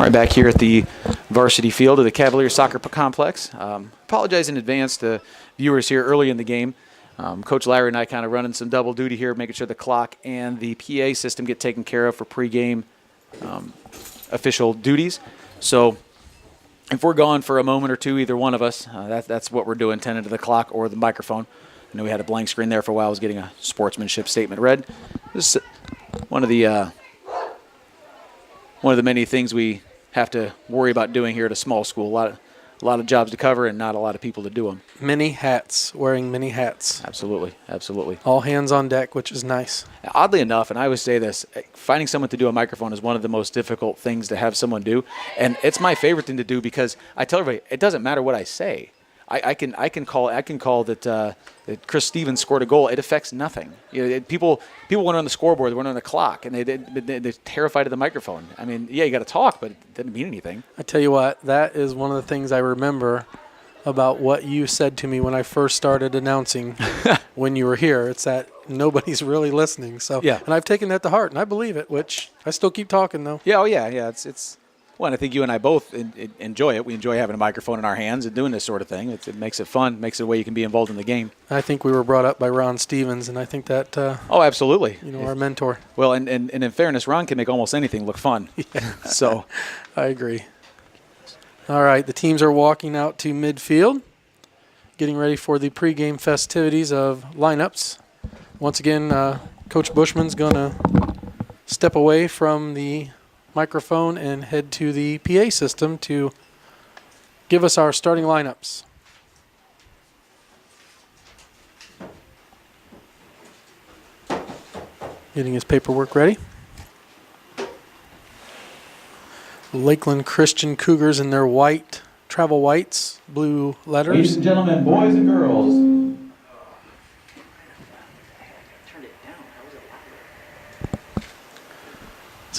right, back here at the varsity field of the Cavalier Soccer Complex. Apologize in advance to viewers here early in the game. Coach Larry and I kind of running some double duty here, making sure the clock and the PA system get taken care of for pregame official duties. So if we're gone for a moment or two, either one of us, that's what we're doing, tending to the clock or the microphone. I know we had a blank screen there for a while. I was getting a sportsmanship statement read. This is one of the many things we have to worry about doing here at a small school. A lot of jobs to cover and not a lot of people to do them. Many hats, wearing many hats. Absolutely, absolutely. All hands on deck, which is nice. Oddly enough, and I always say this, finding someone to do a microphone is one of the most difficult things to have someone do. And it's my favorite thing to do because I tell everybody, it doesn't matter what I say. I can call that Chris Stevens scored a goal. It affects nothing. You know, people went on the scoreboard, they went on the clock, and they're terrified of the microphone. I mean, yeah, you got to talk, but it didn't mean anything. I tell you what, that is one of the things I remember about what you said to me when I first started announcing when you were here. It's that nobody's really listening. So yeah, and I've taken that to heart, and I believe it. Which I still keep talking though. Yeah, oh yeah. It's. Well, and I think you and I both enjoy it. We enjoy having a microphone in our hands and doing this sort of thing. It makes it fun, makes it a way you can be involved in the game. I think we were brought up by Ron Stevens, and I think that oh, absolutely. Our mentor. Well, and in fairness, Ron can make almost anything look fun. Yeah. So I agree. All right, the teams are walking out to midfield, getting ready for the pregame festivities of lineups. Once again, Coach Bushman's going to step away from the microphone and head to the PA system to give us our starting lineups. Getting his paperwork ready. Lakeland Christian Cougars in their white, travel whites, blue letters. Ladies and gentlemen, boys and girls.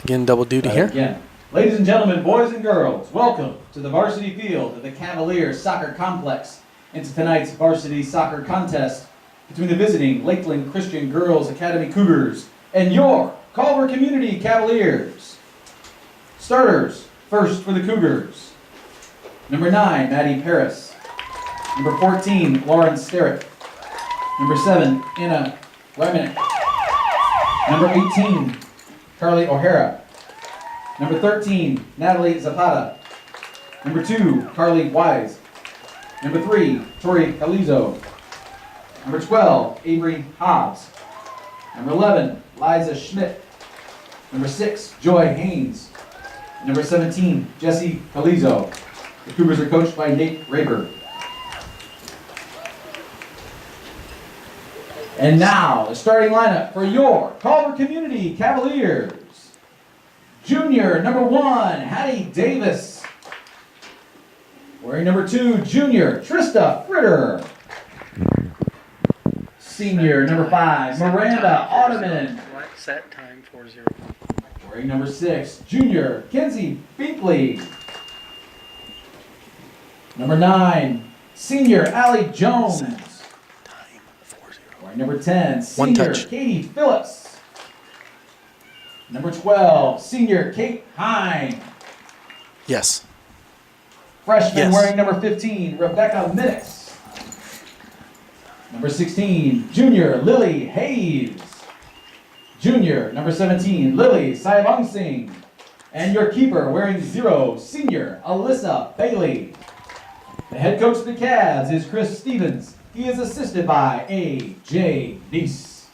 Again, double duty here. Again. Ladies and gentlemen, boys and girls, welcome to the varsity field of the Cavalier Soccer Complex into tonight's varsity soccer contest between the visiting Lakeland Christian Girls Academy Cougars and your Culver Community Cavaliers. Starters, first for the Cougars. Number 9, Maddie Paris. Number 14, Lauren Sterritt. Number 7, Anna Rymanek. Number 18, Carly O'Hara. Number 13, Natalie Zapata. Number 2, Carly Wise. Number 3, Tori Calizo. Number 12, Avery Hobbs. Number 11, Liza Schmidt. Number 6, Joy Haynes. Number 17, Jessie Calizo. The Cougars are coached by Nate Raber. And now, the starting lineup for your Culver Community Cavaliers. Junior, number 1, Hattie Davis. Wearing number 2, junior, Trista Fritter. Senior, number 5, Miranda Ottoman. Set time 4-0. Wearing number 6, junior, Kenzie Binkley. Number 9, senior, Allie Jones. Number 10, senior Katie Phillips. Number 12, senior Kate Hine. Yes. Freshman wearing number 15, Rebecca Minix. Number 16, junior Lily Hayes. Junior, number 17, Lily Saibong Singh. And your keeper wearing 0, senior Alyssa Bailey. The head coach of the Cavs is Chris Stevens. He is assisted by A.J. Neese.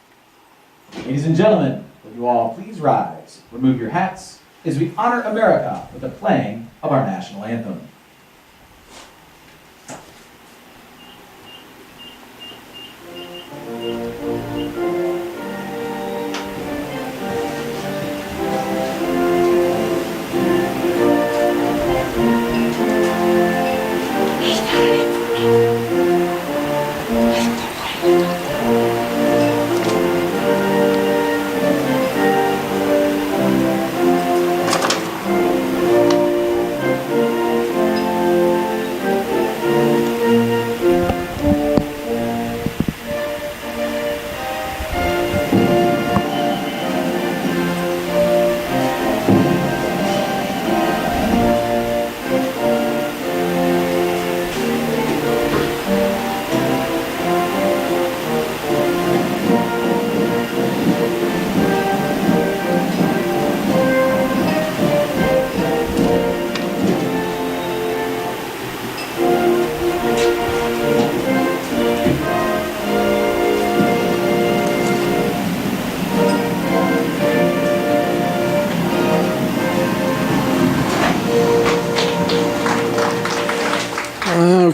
Ladies and gentlemen, will you all please rise, remove your hats, as we honor America with the playing of our national anthem.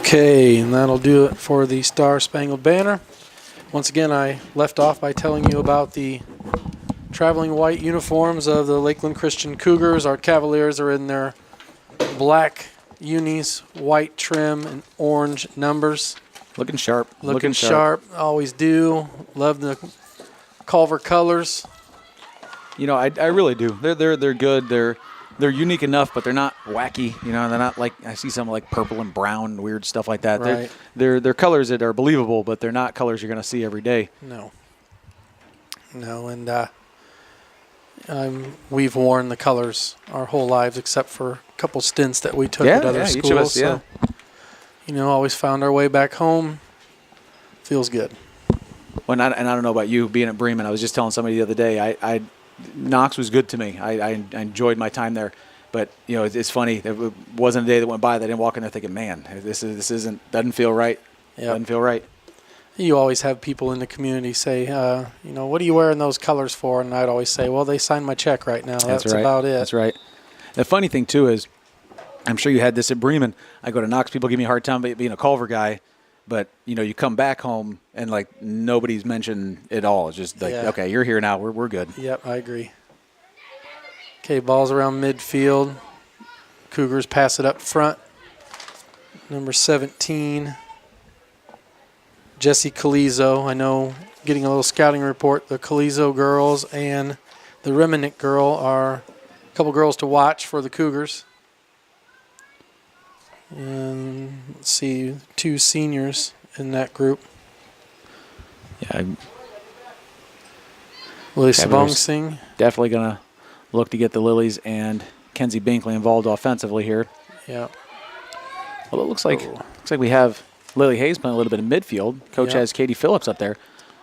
Okay, and that'll do it for the Star Spangled Banner. Once again, I left off by telling you about the traveling white uniforms of the Lakeland Christian Cougars. Our Cavaliers are in their black unis, white trim, and orange numbers. Looking sharp. Looking sharp. Always do. Love the Culver colors. You know, I really do. They're good. They're unique enough, but they're not wacky. You know, they're not like I see some like purple and brown, weird stuff like that. Right. They're colors that are believable, but they're not colors you're going to see every day. No, and we've worn the colors our whole lives, except for a couple stints that we took at other schools. Each of us, yeah. So, you know, always found our way back home. Feels good. Well, and I don't know about you being at Bremen. I was just telling somebody the other day. Knox was good to me. I enjoyed my time there, but you know it's funny. It wasn't a day that went by that I didn't walk in there thinking, "Man, this doesn't feel right." Yep. Doesn't feel right. You always have people in the community say, you know, what are you wearing those colors for? And I'd always say, well, they signed my check right now. That's right. about it. That's right. The funny thing too is, I'm sure you had this at Bremen. I go to Knox, people give me a hard time being a Culver guy. But, you know, you come back home and, like, nobody's mentioned it all. It's just like, okay, you're here now. We're good. Yep, I agree. Okay, ball's around midfield. Cougars pass it up front. Number 17, Jessie Calizo. I know, getting a little scouting report, the Calizo girls and the Reminick girl are a couple girls to watch for the Cougars. And let's see, 2 seniors in that group. Yeah, Lily Sabong definitely going to look to get the Lilies and Kenzie Binkley involved offensively here. Yeah. Well, it looks like we have Lily Hayes playing a little bit of midfield. Coach has Katie Phillips up there.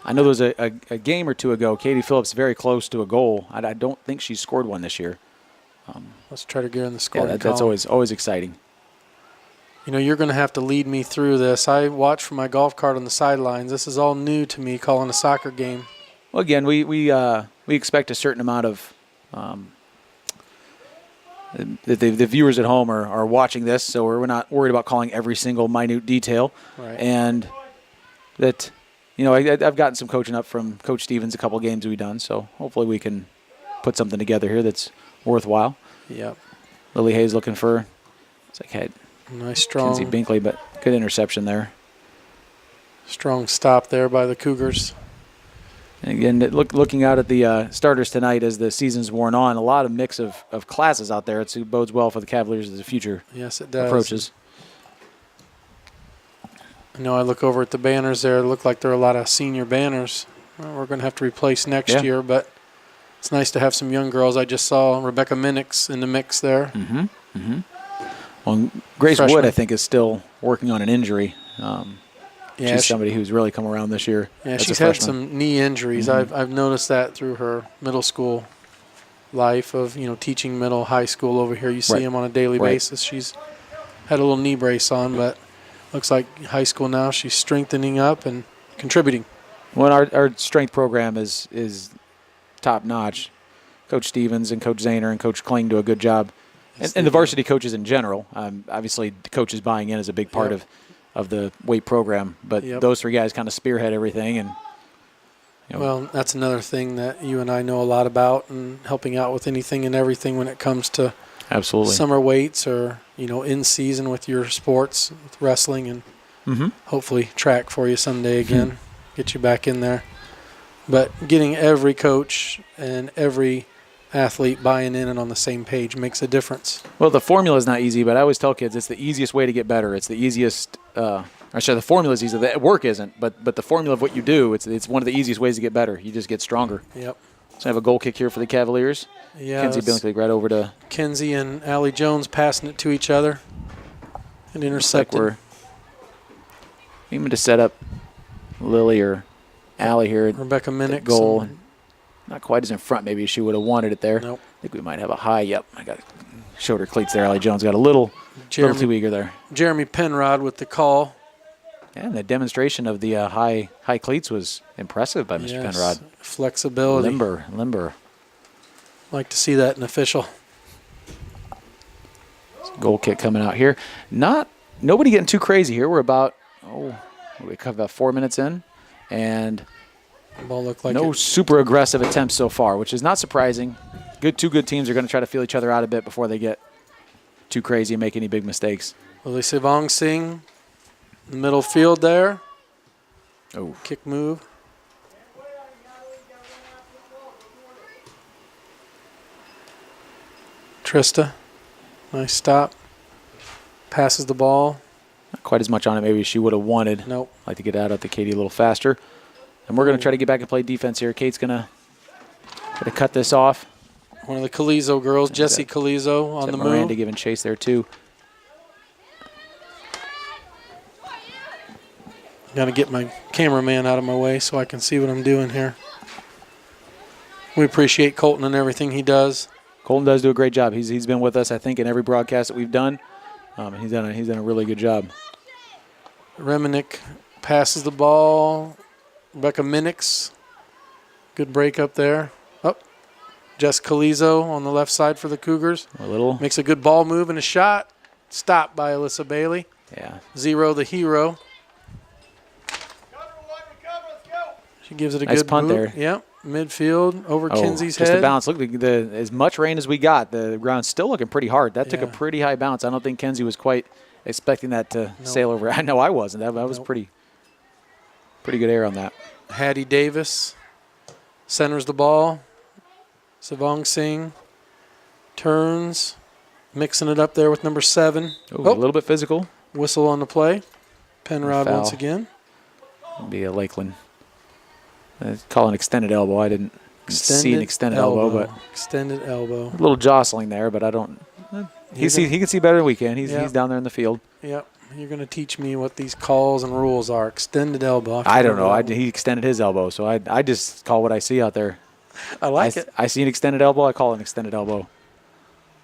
I know there was a game or two ago, Katie Phillips very close to a goal. I don't think she's scored one this year. Let's try to get in the scoring column. That's always exciting. You know, you're going to have to lead me through this. I watch from my golf cart on the sidelines. This is all new to me, calling a soccer game. Well, again, we expect a certain amount of the viewers at home are watching this, so we're not worried about calling every single minute detail. Right. And that, you know, I've gotten some coaching up from Coach Stevens a couple of games we've done, so hopefully we can put something together here that's worthwhile. Yep. Lily Hayes looking for, it's like, hey, nice strong. Kenzie Binkley, but good interception there. Strong stop there by the Cougars. And again, looking out at the starters tonight as the season's worn on, a lot of mix of classes out there. It bodes well for the Cavaliers as the future it does. approaches. I know I look over at the banners there. It look like there are a lot of senior banners we're going to have to replace next year, but it's nice to have some young girls. I just saw Rebecca Minnix in the mix there. Mm-hmm. Mm-hmm. Well, Grace Freshman. Wood, I think, is still working on an injury. She's somebody who's really come around this year. Yeah, she's had some knee injuries. Mm-hmm. I've noticed that through her middle school life of, you know, teaching middle, high school over here. You see them on a daily basis. She's had a little knee brace on, but looks like high school now she's strengthening up and contributing. Well, our strength program is top-notch. Coach Stevens and Coach Zahner and Coach Kling do a good job. And the varsity coaches in general. Obviously, the coaches buying in is a big part of the weight program. But those 3 guys kind of spearhead everything. And well, that's another thing that you and I know a lot about, and helping out with anything and everything when it comes to summer weights or, you know, in season with your sports, with wrestling, and hopefully track for you someday again, get you back in there. But getting every coach and every athlete buying in and on the same page makes a difference. Well, the formula is not easy, but I always tell kids it's the easiest way to get better. It's the easiest. The formula is easy. The work isn't, but the formula of what you do, it's one of the easiest ways to get better. You just get stronger. Yep. So I have a goal kick here for the Cavaliers. Yeah. Kenzie Binkley right over to Kenzie and Allie Jones passing it to each other and intercepting. Like we're aiming to set up Lily or Allie here. Rebecca Minnix. Goal. Not quite as in front maybe as she would have wanted it there. Nope. I think we might have a high. Yep, I got shoulder cleats there. Allie Jones got a little too eager there. Jeremy Penrod with the call. Yeah, and the demonstration of the high cleats was impressive by Mr. Penrod. Flexibility. Limber. Like to see that in official. Goal kick coming out here. Not nobody getting too crazy here. We're about, we cut about 4 minutes in, and Ball looked like no super aggressive attempts so far, which is not surprising. Two good teams are going to try to feel each other out a bit before they get too crazy and make any big mistakes. Lily Sivong Singh, middle field there. Oh, Kick move. Trista, nice stop. Passes the ball. not quite as much on it maybe as she would have wanted. Nope. Like to get out to Katie a little faster. And we're going to try to get back and play defense here. Kate's going to cut this off. One of the Calizo girls, Jessie Calizo, on the Miranda move. giving chase there too. Got to get my cameraman out of my way so I can see what I'm doing here. We appreciate Colton and everything he does. Colton does do a great job. He's been with us, I think, in every broadcast that we've done. He's done a really good job. Reminick passes the ball. Rebecca Minix, good break up there. Up, Jess Calizo on the left side for the Cougars. Makes a good ball move and a shot. Stopped by Alyssa Bailey. Yeah. Zero the hero. She gives it a nice good punt boot. there. Yep, midfield over Kinsey's just head. a bounce. Look, as much rain as we got, the ground's still looking pretty hard. That took a pretty high bounce. I don't think Kenzie was quite expecting that to sail over. I know I wasn't. That was pretty good air on that. Hattie Davis centers the ball. Savong Singh turns, mixing it up there with number 7. A little bit physical. Whistle on the play. Penrod once again. Be a Lakeland. Call an extended elbow. I didn't see an extended elbow, but extended elbow. A little jostling there, but I don't. He can see better than we can. He's down there in the field. Yep. You're going to teach me what these calls and rules are. Extended elbow. I don't know. He extended his elbow, so I just call what I see out there. I like it. I see an extended elbow. I call an extended elbow.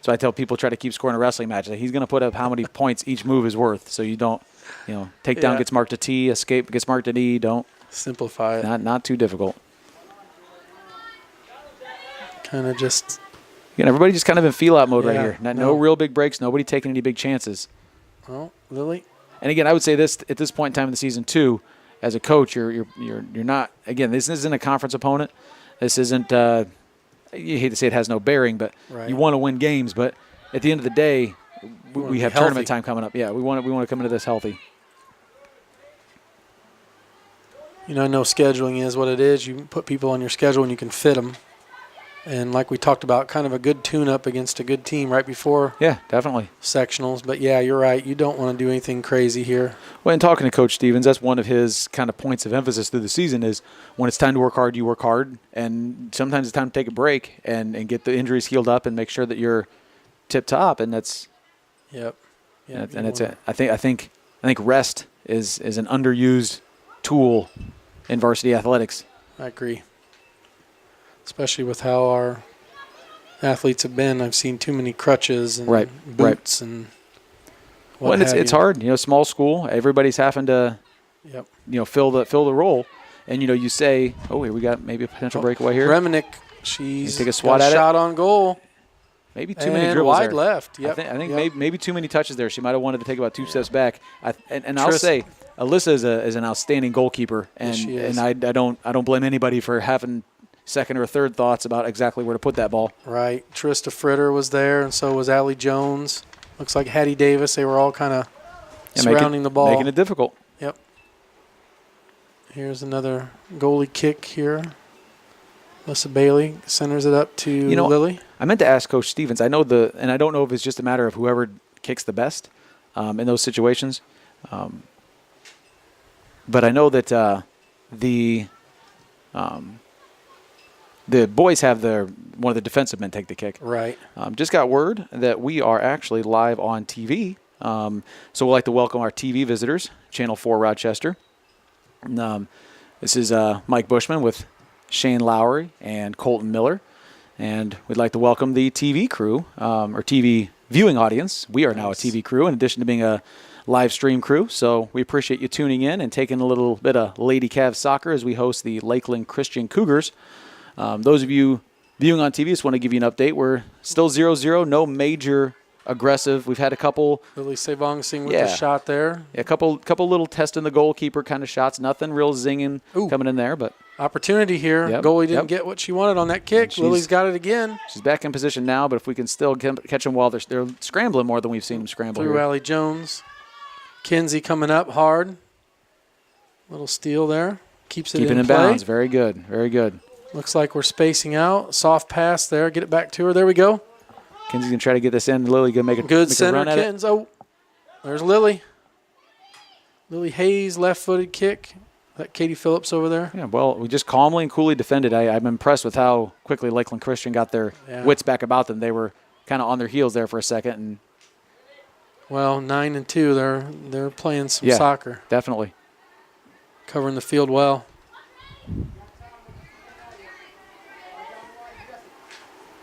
So I tell people try to keep scoring a wrestling match. That he's going to put up how many points each move is worth. So you don't, takedown gets marked a T, escape gets marked an E. Don't simplify it. Not too difficult. Kind of just. Everybody just kind of in feel out mode right here. No real big breaks. Nobody taking any big chances. Oh, Lily. And again, I would say this at this point in time in the season too, as a coach, you're not. Again, this isn't a conference opponent. This isn't. You hate to say it has no bearing, but you want to win games. But at the end of the day, we have tournament time coming up. Yeah, we want to come into this healthy. I know scheduling is what it is. You put people on your schedule and you can fit them. And like we talked about, kind of a good tune-up against a good team right before. Yeah, definitely. Sectionals. But, yeah, you're right. You don't want to do anything crazy here. Well, in talking to Coach Stevens, that's one of his kind of points of emphasis through the season is when it's time to work hard, you work hard. And sometimes it's time to take a break and get the injuries healed up and make sure that you're tip-top. And that's – Yep. And that's it. I think rest is an underused tool in varsity athletics. I agree. Especially with how our athletes have been. I've seen too many crutches and boots and what have it's hard. Small school. Everybody's having to, fill the role. And, you say, here we got maybe a potential breakaway here. Reminick, she's take a swat at shot on goal. Maybe too many dribbles wide there. left. Yep. I think maybe too many touches there. She might have wanted to take about 2 steps back. I'll say Alyssa is an outstanding goalkeeper, and yes, she is. And I don't blame anybody for having second or third thoughts about exactly where to put that ball. Right. Trista Fritter was there, and so was Allie Jones. Looks like Hattie Davis. They were all kind of surrounding the ball. Making it difficult. Yep. Here's another goalie kick here. Alyssa Bailey centers it up to Lily. I meant to ask Coach Stevens. I know and I don't know if it's just a matter of whoever kicks the best in those situations. But I know that the boys have one of the defensive men take the kick. Right. Just got word that we are actually live on TV. So we'd like to welcome our TV visitors, Channel 4 Rochester. This is Mike Bushman with Shane Lowry and Colton Miller. And we'd like to welcome the TV crew, or TV viewing audience. We are now a TV crew in addition to being a live stream crew. So we appreciate you tuning in and taking a little bit of Lady Cavs soccer as we host the Lakeland Christian Cougars. Those of you viewing on TV, just want to give you an update. We're still 0-0, no major aggressive. We've had a couple Lily Savong-Sing with the shot there. a couple little testing the goalkeeper kind of shots. Nothing real zinging coming in there, but opportunity here. Yep, Goalie didn't get what she wanted on that kick. Lily's got it again. She's back in position now, but if we can still catch them while they're scrambling more than we've seen them scramble Through here. Allie Jones. Kinsey coming up hard. Little steal there. Keeps it Keeping in play. bounds. Very good. Very good. Looks like we're spacing out. Soft pass there. Get it back to her. There we go. Kinsey's going to try to get this in. Lily going to make a Good make center, a run at it. Kins. Oh, there's Lily. Lily Hayes, left-footed kick. That Katie Phillips over there. Yeah, well, we just calmly and coolly defended. I'm impressed with how quickly Lakeland Christian got their wits back about them. They were kind of on their heels there for a second. And well, 9-2. They're playing some soccer. Definitely. Covering the field well.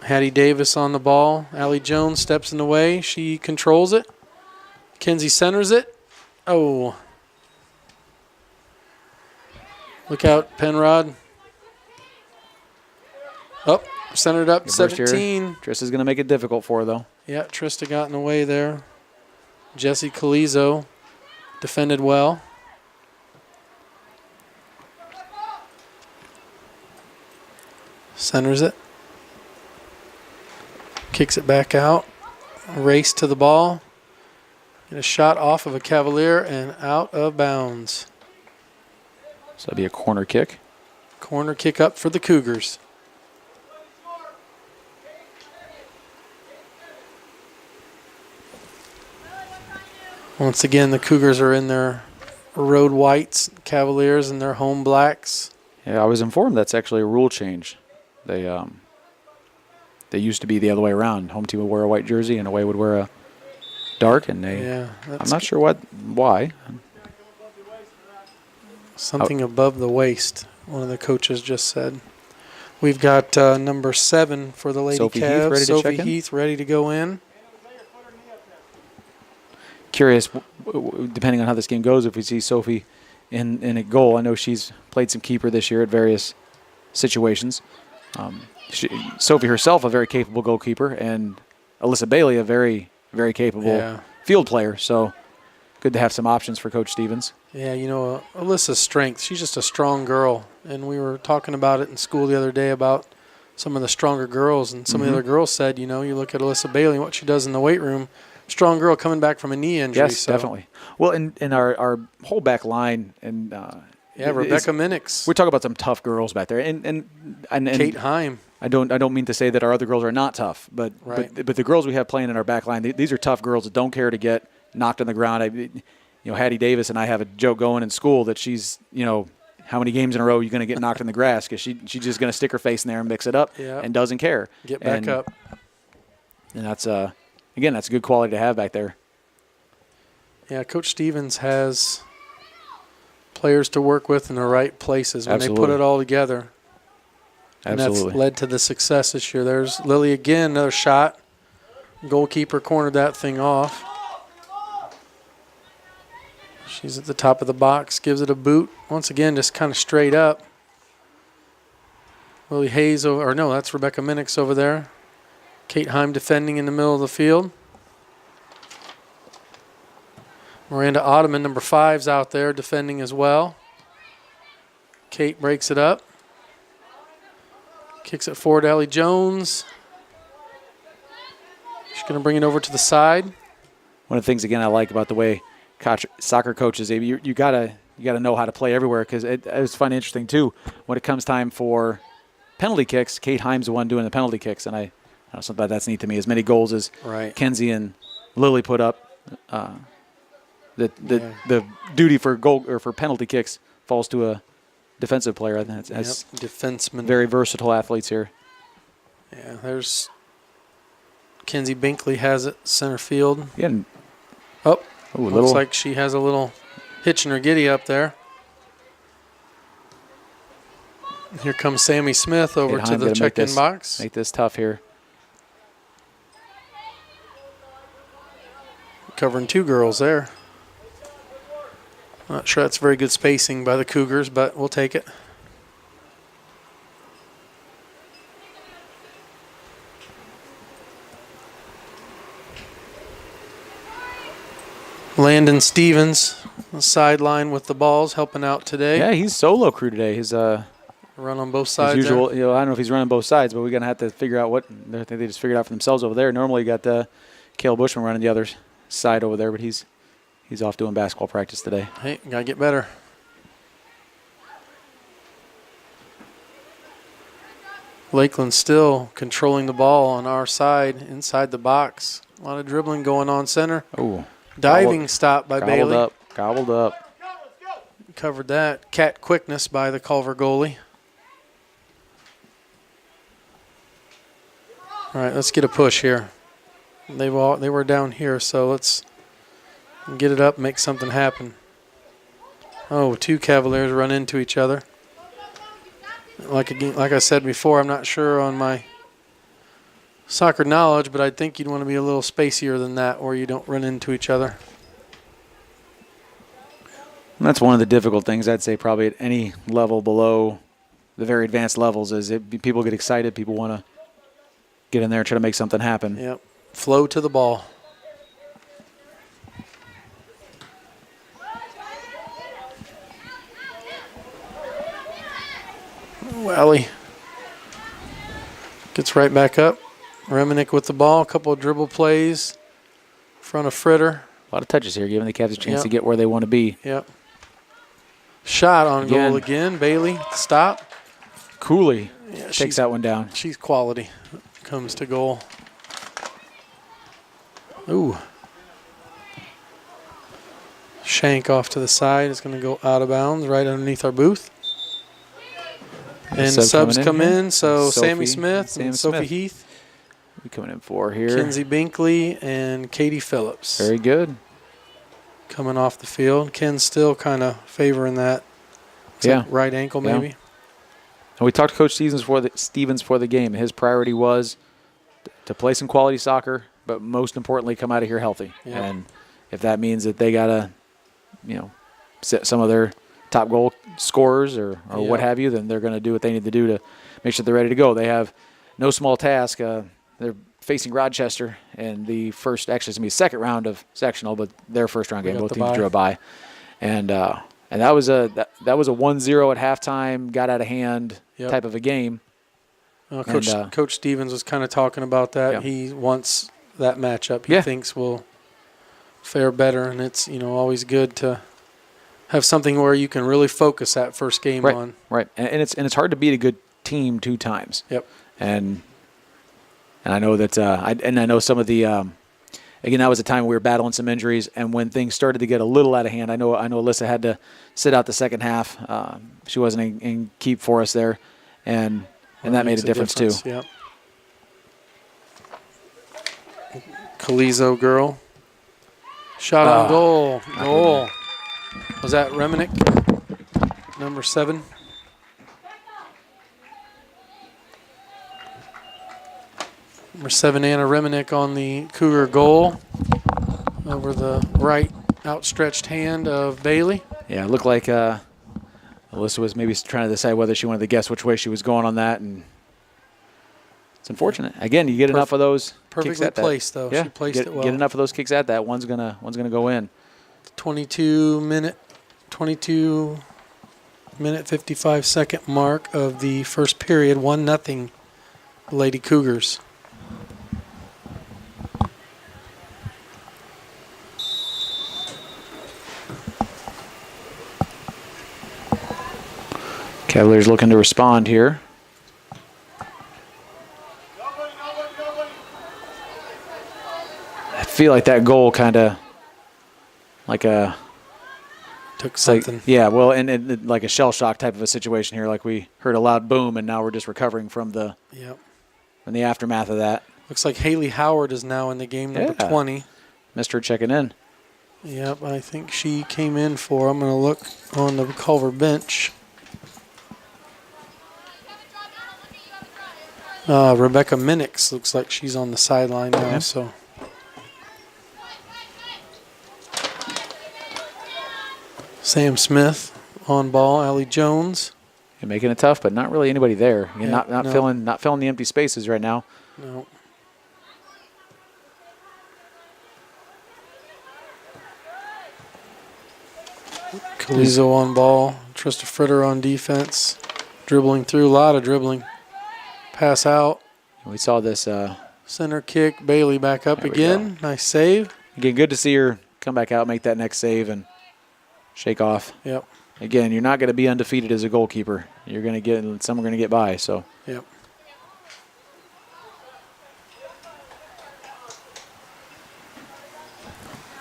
Hattie Davis on the ball. Allie Jones steps in the way. She controls it. Kinsey centers it. Oh. Look out, Penrod. Up, centered up, 17. Trista's going to make it difficult for her, though. Yeah, Trista got in the way there. Jessie Calizo defended well. Centers it. Kicks it back out. Race to the ball. Get a shot off of a Cavalier and out of bounds. So that'd be a corner kick. Corner kick up for the Cougars. Once again, the Cougars are in their road whites, Cavaliers in their home blacks. Yeah, I was informed that's actually a rule change. They used to be the other way around. Home team would wear a white jersey and away would wear a dark, and I'm not sure why. Something above the waist, one of the coaches just said. We've got number 7 for the Lady Sophie Cavs. Heath ready to Sophie check in? Heath ready to go in. Curious, depending on how this game goes, if we see Sophie in a goal. I know she's played some keeper this year at various situations. Sophie herself, a very capable goalkeeper, and Alyssa Bailey, a very, very capable field player. So good to have some options for Coach Stevens. Yeah, you know, Alyssa's strength, she's just a strong girl. And we were talking about it in school the other day about some of the stronger girls. And some of the other girls said, you know, you look at Alyssa Bailey and what she does in the weight room, strong girl coming back from a knee injury. Yes, definitely. Well, in our whole back line and Rebecca Minix. We're talking about some tough girls back there, and Kate Heim. I don't mean to say that our other girls are not tough, but the girls we have playing in our back line, these are tough girls that don't care to get knocked on the ground. Hattie Davis and I have a joke going in school that she's, how many games in a row are you going to get knocked in the grass? Because she's just going to stick her face in there and mix it up and doesn't care. Get back up. And that's, again, that's a good quality to have back there. Yeah, Coach Stevens has players to work with in the right places when they put it all together. And that's led to the success this year. There's Lily again, another shot. Goalkeeper cornered that thing off. She's at the top of the box, gives it a boot. Once again, just kind of straight up. Lily Hayes, that's Rebecca Minix over there. Kate Heim defending in the middle of the field. Miranda Ottoman, number 5's out there defending as well. Kate breaks it up. Kicks it forward to Allie Jones. She's going to bring it over to the side. One of the things, again, I like about the way soccer coaches, you gotta know how to play everywhere, because it was fun and interesting too. When it comes time for penalty kicks, Kate Heim's the one doing the penalty kicks, and I know something that's neat to me. As many goals as Kenzie and Lily put up, the duty for goal or for penalty kicks falls to a defensive player. I think that's defenseman. Very versatile athletes here. Yeah, there's Kenzie Binkley has it center field. Yeah. Looks like she has a little hitch in her giddy up there. Here comes Sammy Smith over to the check-in box. Make this tough here. Covering 2 girls there. Not sure that's very good spacing by the Cougars, but we'll take it. Landon Stevens, on the sideline with the balls, helping out today. Yeah, he's solo crew today. His Run on both sides. As usual, there. I don't know if he's running both sides, but we're gonna have to figure out what. I think they just figured out for themselves over there. Normally, you got Cale Bushman running the other side over there, but he's off doing basketball practice today. Hey, gotta get better. Lakeland still controlling the ball on our side, inside the box. A lot of dribbling going on center. Oh, Diving stop by Bailey. Gobbled up. Covered that. Cat quickness by the Culver goalie. All right, let's get a push here. They were down here, so let's get it up, make something happen. Oh, two Cavaliers run into each other. Like I said before, I'm not sure on my soccer knowledge, but I think you'd want to be a little spacier than that, or you don't run into each other. And that's one of the difficult things I'd say probably at any level below the very advanced levels is people get excited, people want to get in there and try to make something happen. Yep. Flow to the ball. Wally gets right back up. Reminick with the ball. A couple of dribble plays in front of Fritter. A lot of touches here, giving the Cavs a chance to get where they want to be. Yep. Shot on goal again. Bailey, stop. Cooley takes that one down. She's quality. Comes to goal. Ooh. Shank off to the side. It's going to go out of bounds right underneath our booth. And subs come in. So Sammy Smith and Sophie Heath. We coming in for here. Kinsey Binkley and Katie Phillips. Very good. Coming off the field. Ken's still kind of favoring that. Right ankle maybe. And we talked to Coach Stevens for the game. His priority was to play some quality soccer, but most importantly, come out of here healthy. Yeah. And if that means that they got to, set some of their top goal scorers or what have you, then they're going to do what they need to do to make sure they're ready to go. They have no small task. They're facing Rochester in the first, actually it's going to be second round of sectional, but their first round game. Both teams drew a bye. And that was a 1-0 at halftime, got out of hand type of a game. Coach Stevens was kind of talking about that. Yeah. He wants that matchup. He thinks will fare better, and it's always good to have something where you can really focus that first game on. Right, and it's hard to beat a good team 2 times. Yep. And I know that I know some of the again, that was a time we were battling some injuries, and when things started to get a little out of hand, I know Alyssa had to sit out the second half. She wasn't in keep for us there, and that made a difference too. Yep. Calizo girl. Shot on goal. Goal. Was that Reminick? Number 7. Number 7, Anna Reminick on the Cougar goal. Over the right outstretched hand of Bailey. Yeah, it looked like Alyssa was maybe trying to decide whether she wanted to guess which way she was going on that, and it's unfortunate. Again, you get enough of those kicks at that. Perfectly placed, though. Yeah, She placed it well. Get enough of those kicks at that. One's gonna go in. 22 minute 55-second mark of the first period. 1-0 Lady Cougars. Cavaliers looking to respond here. I feel like that goal kind of took something. And like a shell shock type of a situation here. Like we heard a loud boom, and now we're just recovering from the aftermath of that. Looks like Haley Howard is now in the game, number 20. Missed her checking in. Yep, I think she came in for. I'm going to look on the Culver bench. Rebecca Minnix looks like she's on the sideline now. So Sam Smith on ball. Allie Jones. You're making it tough, but not really anybody there. You're not filling the empty spaces right now. No. Calizo on ball. Trista Fritter on defense. Dribbling through, a lot of dribbling. Pass out. We saw this. Center kick. Bailey back up again. Nice save. Again, good to see her come back out, make that next save, and shake off. Yep. Again, you're not going to be undefeated as a goalkeeper. You're going to get some are going to get by. So. Yep.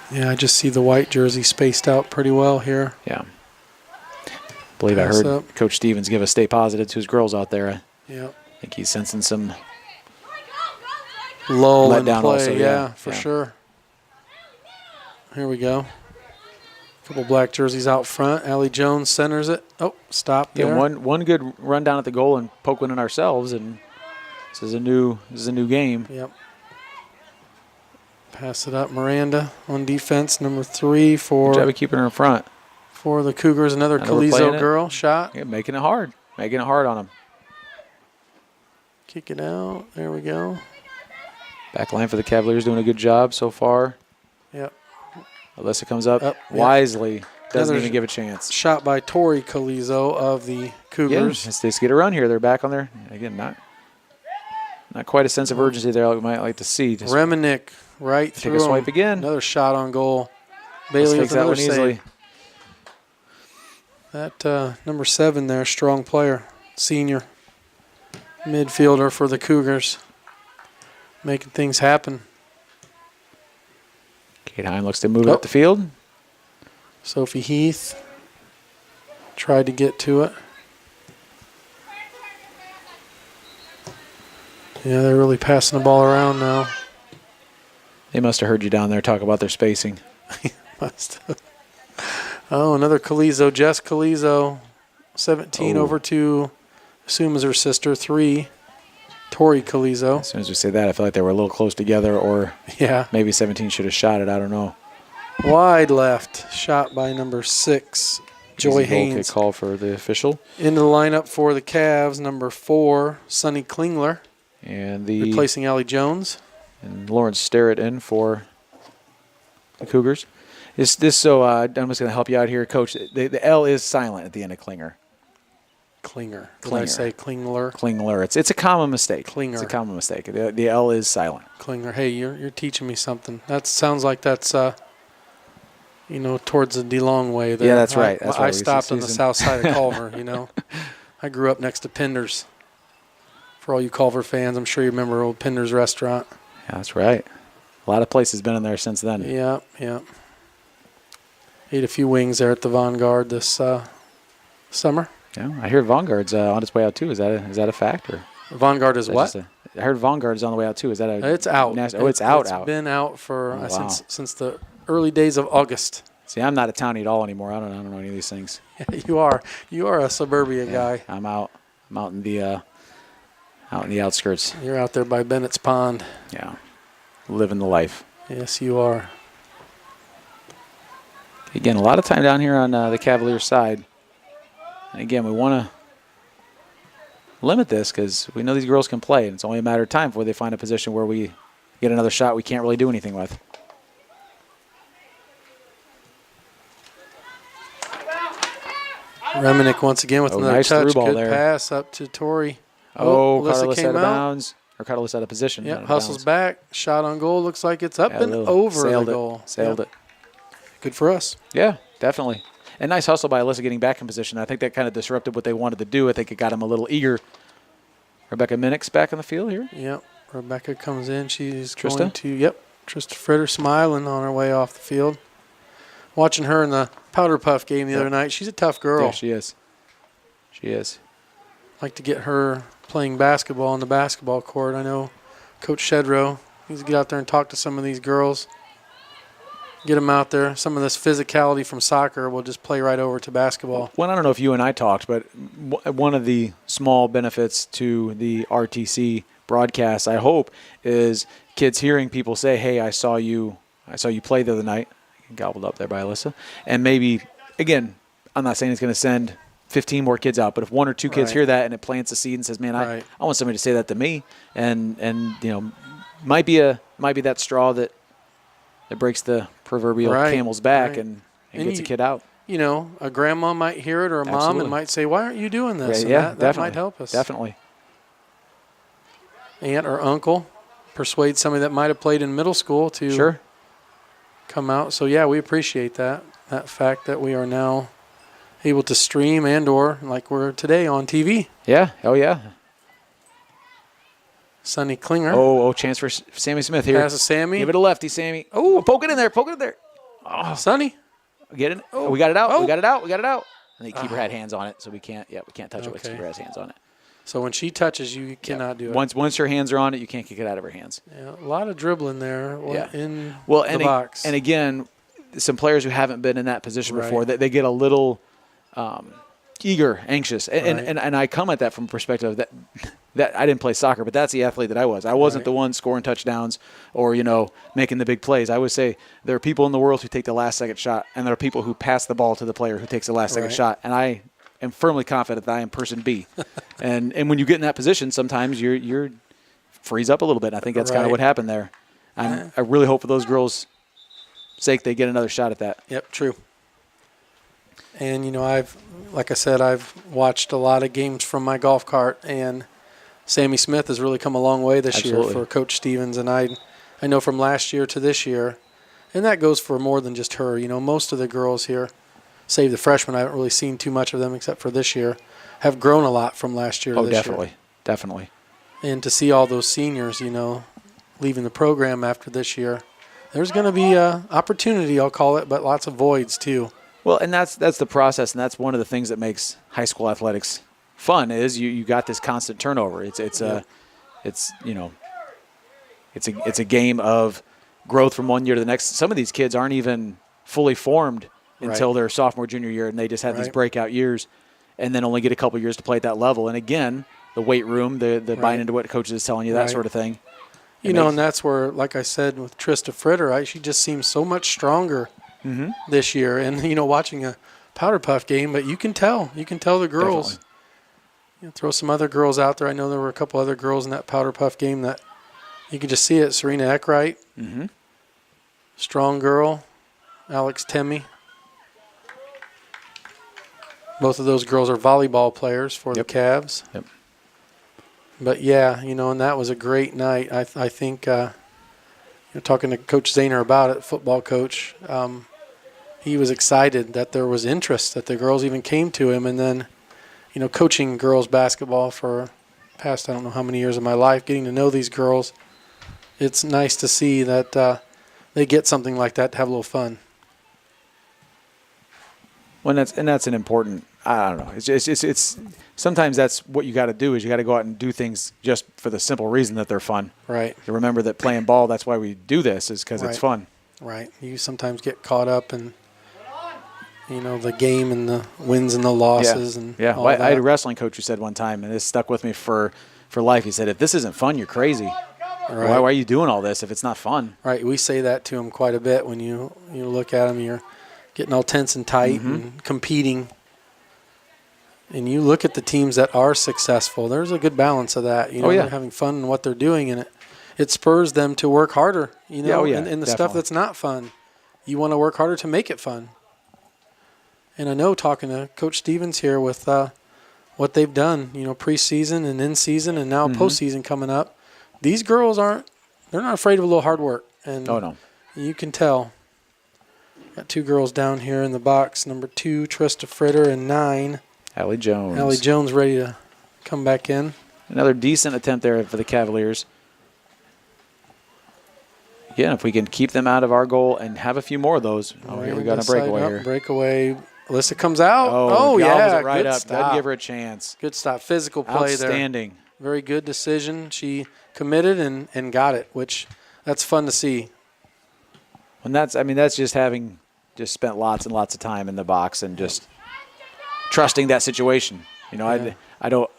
Yeah, I just see the white jersey spaced out pretty well here. Yeah. I believe I heard Coach Stevens give a stay positive to his girls out there. Yep. I think he's sensing some lull in letdown play. also. Yeah, for sure. Here we go. Couple black jerseys out front. Allie Jones centers it. Oh, stop there. Yeah, one good run down at the goal and poke one in ourselves, and this is a new game. Yep. Pass it up, Miranda on defense, number 3 for. Good job of keeping her in front. For the Cougars, another Calizo girl shot. Yeah, making it hard on them. Kick it out. There we go. Back line for the Cavaliers doing a good job so far. Yep. Alyssa comes up wisely. Doesn't even give a chance. Shot by Tori Calizo of the Cougars. Yeah, let's get a run here. They're back on there. Again, not quite a sense of urgency there like we might like to see. Just Reminick right through take a swipe again. Another shot on goal. Bailey with another save. Easily. That number 7 there, strong player, senior midfielder for the Cougars, making things happen. Kate Hine looks to move up the field. Sophie Heath tried to get to it. Yeah, they're really passing the ball around now. They must have heard you down there talk about their spacing. Must have. Oh, another Calizo, Jess Calizo, 17 over to, assume is her sister, 3, Tori Calizo. As soon as we say that, I feel like they were a little close together, or maybe 17 should have shot it. I don't know. Wide left, shot by number 6, Joy Haynes. Goal kick call for the official. Into the lineup for the Cavs, number 4, Sunny Klingler. And replacing Allie Jones. And Lawrence Starrett in for the Cougars. I'm just going to help you out here, Coach. The L is silent at the end of Klinger. Klinger. Did I say Klingler? Klingler. It's a common mistake. Klinger. It's a common mistake. The L is silent. Klinger. Hey, you're teaching me something. That sounds like that's towards the DeLong way there. Yeah, that's right. I stopped on the south side of Culver, I grew up next to Pinder's. For all you Culver fans, I'm sure you remember old Pinder's restaurant. Yeah, that's right. A lot of places been in there since then. Yeah. Ate a few wings there at the Vanguard this summer. Yeah, I hear Vanguard's on its way out too. Is that a fact? Or Vanguard is what? I heard Vanguard is on the way out too. Is that a? It's out. It's out. It's been out for since the early days of August. See, I'm not a townie at all anymore. I don't know any of these things. You are a suburbia guy. I'm out. I'm out in the outskirts. You're out there by Bennett's Pond. Yeah, living the life. Yes, you are. Again, a lot of time down here on the Cavaliers side. And again, we want to limit this because we know these girls can play, and it's only a matter of time before they find a position where we get another shot we can't really do anything with. Reminick once again with another nice touch. Good there. Pass up to Tori. Alyssa came out of bounds. Or Carlos out of position. Yep, hustles back. Shot on goal. Looks like it's up and over the goal. Sailed it. Good for us. Yeah, definitely. And nice hustle by Alyssa getting back in position. I think that kind of disrupted what they wanted to do. I think it got them a little eager. Rebecca Minnick's back in the field here. Yep. Rebecca comes in. She's going to, Trista Fritter smiling on her way off the field. Watching her in the Powder Puff game the other night. She's a tough girl. Yeah, she is. She is. Like to get her playing basketball on the basketball court. I know Coach Shedrow needs to get out there and talk to some of these girls. Get them out there. Some of this physicality from soccer will just play right over to basketball. Well, I don't know if you and I talked, but one of the small benefits to the RTC broadcast, I hope, is kids hearing people say, "Hey, I saw you play the other night." Gobbled up there by Alyssa. And maybe, again, I'm not saying it's going to send 15 more kids out, but if 1 or 2 kids hear that and it plants a seed and says, "Man, I want somebody to say that to me," and might be that straw that breaks the proverbial camel's back and gets a kid out. you know, a grandma might hear it or a mom Absolutely. and might say, why aren't you doing this? And Yeah, that might help us. Definitely. Aunt or uncle, persuade somebody that might have played in middle school to Sure. come out. So, yeah, we appreciate that fact that we are now able to stream and or, like we're today, on TV. Yeah. Oh, yeah. Sonny Klinger. Oh, chance for Sammy Smith here. Passes Sammy. Give it a lefty, Sammy. Oh, poke it in there. Poke it in there. Oh, Sonny. get it. Oh, we got it out. Oh. We got it out. We got it out. And the keeper had hands on it, so we can't. Yeah, we can't touch it. Okay. The keeper has hands on it. So when she touches you, you cannot do it. Once her hands are on it, you can't kick it out of her hands. Yeah, a lot of dribbling there Yeah. in and the box. And again, some players who haven't been in that position Right. before, they get a little eager, anxious, and, Right. and I come at that from a perspective that I didn't play soccer, but that's the athlete that I was. I wasn't Right. the one scoring touchdowns or making the big plays. I would say there are people in the world who take the last second shot, and there are people who pass the ball to the player who takes the last second Right. shot, and I am firmly confident that I am person B. and when you get in that position, sometimes you're freeze up a little bit. And I think that's kind of Right. what happened there. I really hope for those girls' sake they get another shot at that. Yep, true. And, like I said, I've watched a lot of games from my golf cart, and Sammy Smith has really come a long way this Absolutely. year for Coach Stevens. And I know from last year to this year, and that goes for more than just her. Most of the girls here, save the freshmen, I haven't really seen too much of them except for this year, have grown a lot from last year to this year. Definitely. And to see all those seniors, leaving the program after this year, there's going to be a opportunity, I'll call it, but lots of voids too. Well, and that's the process, and that's one of the things that makes high school athletics fun is you got this constant turnover. It's a game of growth from one year to the next. Some of these kids aren't even fully formed until their sophomore, junior year, and they just have these breakout years, and then only get a couple years to play at that level. And again, the weight room, the buying into what coaches is telling you, that sort of thing. And that's where, like I said, with Trista Fritter, she just seems so much stronger this year. And, watching a Powder Puff game, but you can tell the girls. Throw some other girls out there. I know there were a couple other girls in that Powder Puff game that you could just see it. Serena Eckwright, strong girl. Alex Temme. Both of those girls are volleyball players for the Cavs. Yep. But, yeah, and that was a great night. I think, talking to Coach Zahner about it, football coach, he was excited that there was interest, that the girls even came to him. And then, coaching girls basketball for past I don't know how many years of my life, getting to know these girls, it's nice to see that they get something like that to have a little fun. That's an important. I don't know. It's sometimes that's what you got to do is you got to go out and do things just for the simple reason that they're fun. Right. To remember that playing ball, that's why we do this, is because it's fun. Right. You sometimes get caught up in, the game and the wins and the losses and all Well, that. I had a wrestling coach who said one time, and this stuck with me for life. He said, "If this isn't fun, you're crazy. Right. Why are you doing all this if it's not fun?" Right. We say that to him quite a bit when you look at him. You're getting all tense and tight and competing. And you look at the teams that are successful, there's a good balance of that. They're having fun in what they're doing, and it spurs them to work harder, in the stuff that's not fun. You want to work harder to make it fun. And I know talking to Coach Stevens here with what they've done, preseason and in season and now postseason coming up, these girls they're not afraid of a little hard work. And you can tell. Got two girls down here in the box, number 2, Trista Fritter, and 9. Allie Jones. Allie Jones ready to come back in. Another decent attempt there for the Cavaliers. Again, if we can keep them out of our goal and have a few more of those. Oh, here we got a breakaway here. Breakaway. Alyssa comes out. Oh yeah. It right good up. stop. Doesn't give her a chance. Good stop. Physical play there. Outstanding. Very good decision. She committed and got it, which that's fun to see. And that's just having spent lots and lots of time in the box and just trusting that situation. I don't.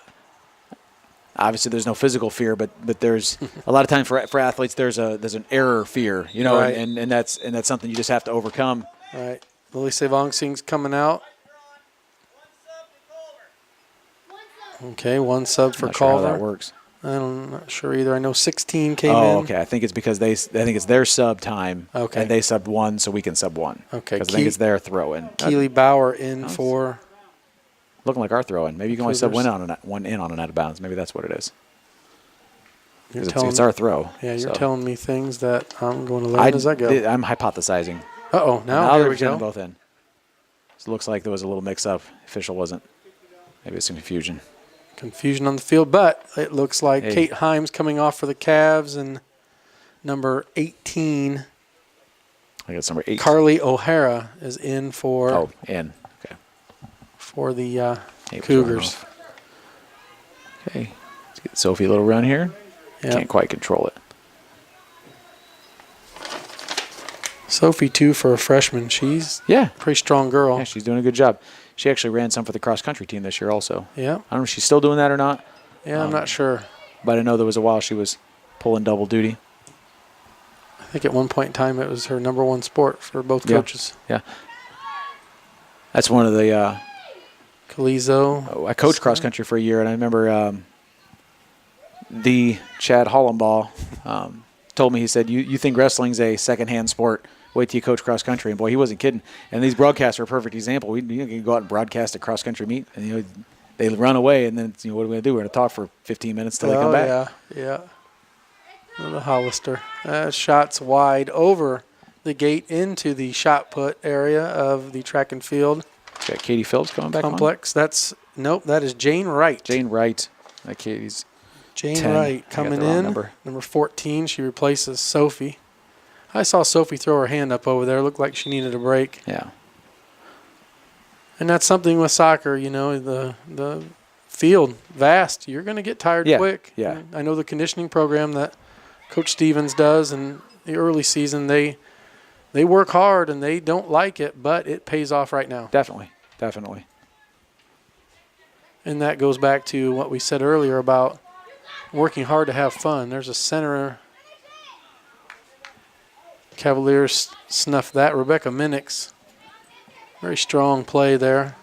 Obviously, there's no physical fear, but there's a lot of time for athletes. There's an error fear, Right. and that's something you just have to overcome. All right, Lily Sevongsing's coming out. Okay, one sub for Not sure how Culver. that works. I'm not sure either. I know 16 came in. Oh, okay. I think it's because I think it's their sub time. Okay. And they subbed 1, so we can sub 1. Okay. Because I think it's their throw-in. Keely Bauer in Nice. for. Looking like our throw-in. Maybe you can only sub Cougars. one in on an out of bounds. Maybe that's what it is. You're 'Cause telling it's our throw. Yeah, you're so. telling me things that I'm going to learn as I go. I'm hypothesizing. Uh-oh, now they're here we getting go. both in. So it looks like there was a little mix-up. Official wasn't. Maybe it's some confusion. Confusion on the field, but it looks like Hey. Kate Himes coming off for the Cavs and number 18, I guess number 8. Carly O'Hara, is in for Oh, in. Okay. for the Hey, what's Cougars. wrong with- Okay. Let's get Sophie a little run here. Yep. Can't quite control it. Sophie, too, for a freshman. She's Yeah. a pretty strong girl. Yeah, she's doing a good job. She actually ran some for the cross-country team this year also. Yeah, I don't know if she's still doing that or not, yeah, I'm not sure. but I know there was a while she was pulling double duty. I think at one point in time it was her number one sport for both Yeah. coaches. Yeah. That's one of the Calizo. I coached cross country for a year, and I remember the Chad Hollenbaugh told me, he said, you think wrestling's a secondhand sport, wait till you coach cross country. And boy, he wasn't kidding. And these broadcasts are a perfect example. We can go out and broadcast a cross country meet, and they run away, and then what are we going to do? We're going to talk for 15 minutes till they come back. Yeah. Oh, the Hollister. Shots wide over the gate into the shot put area of the track and field Got Katie Phillips coming back complex. That is Jane Wright. on. Jane Wright. Katie's Jane 10. Wright I got coming the wrong in. number. Number 14. She replaces Sophie. I saw Sophie throw her hand up over there. Looked like she needed a break. Yeah. And that's something with soccer, the field, vast. You're going to get tired quick. Yeah. I know the conditioning program that Coach Stevens does in the early season, they work hard and they don't like it, but it pays off right now. Definitely. And that goes back to what we said earlier about working hard to have fun. There's a center. Cavaliers snuffed that. Rebecca Minix. Very strong play there.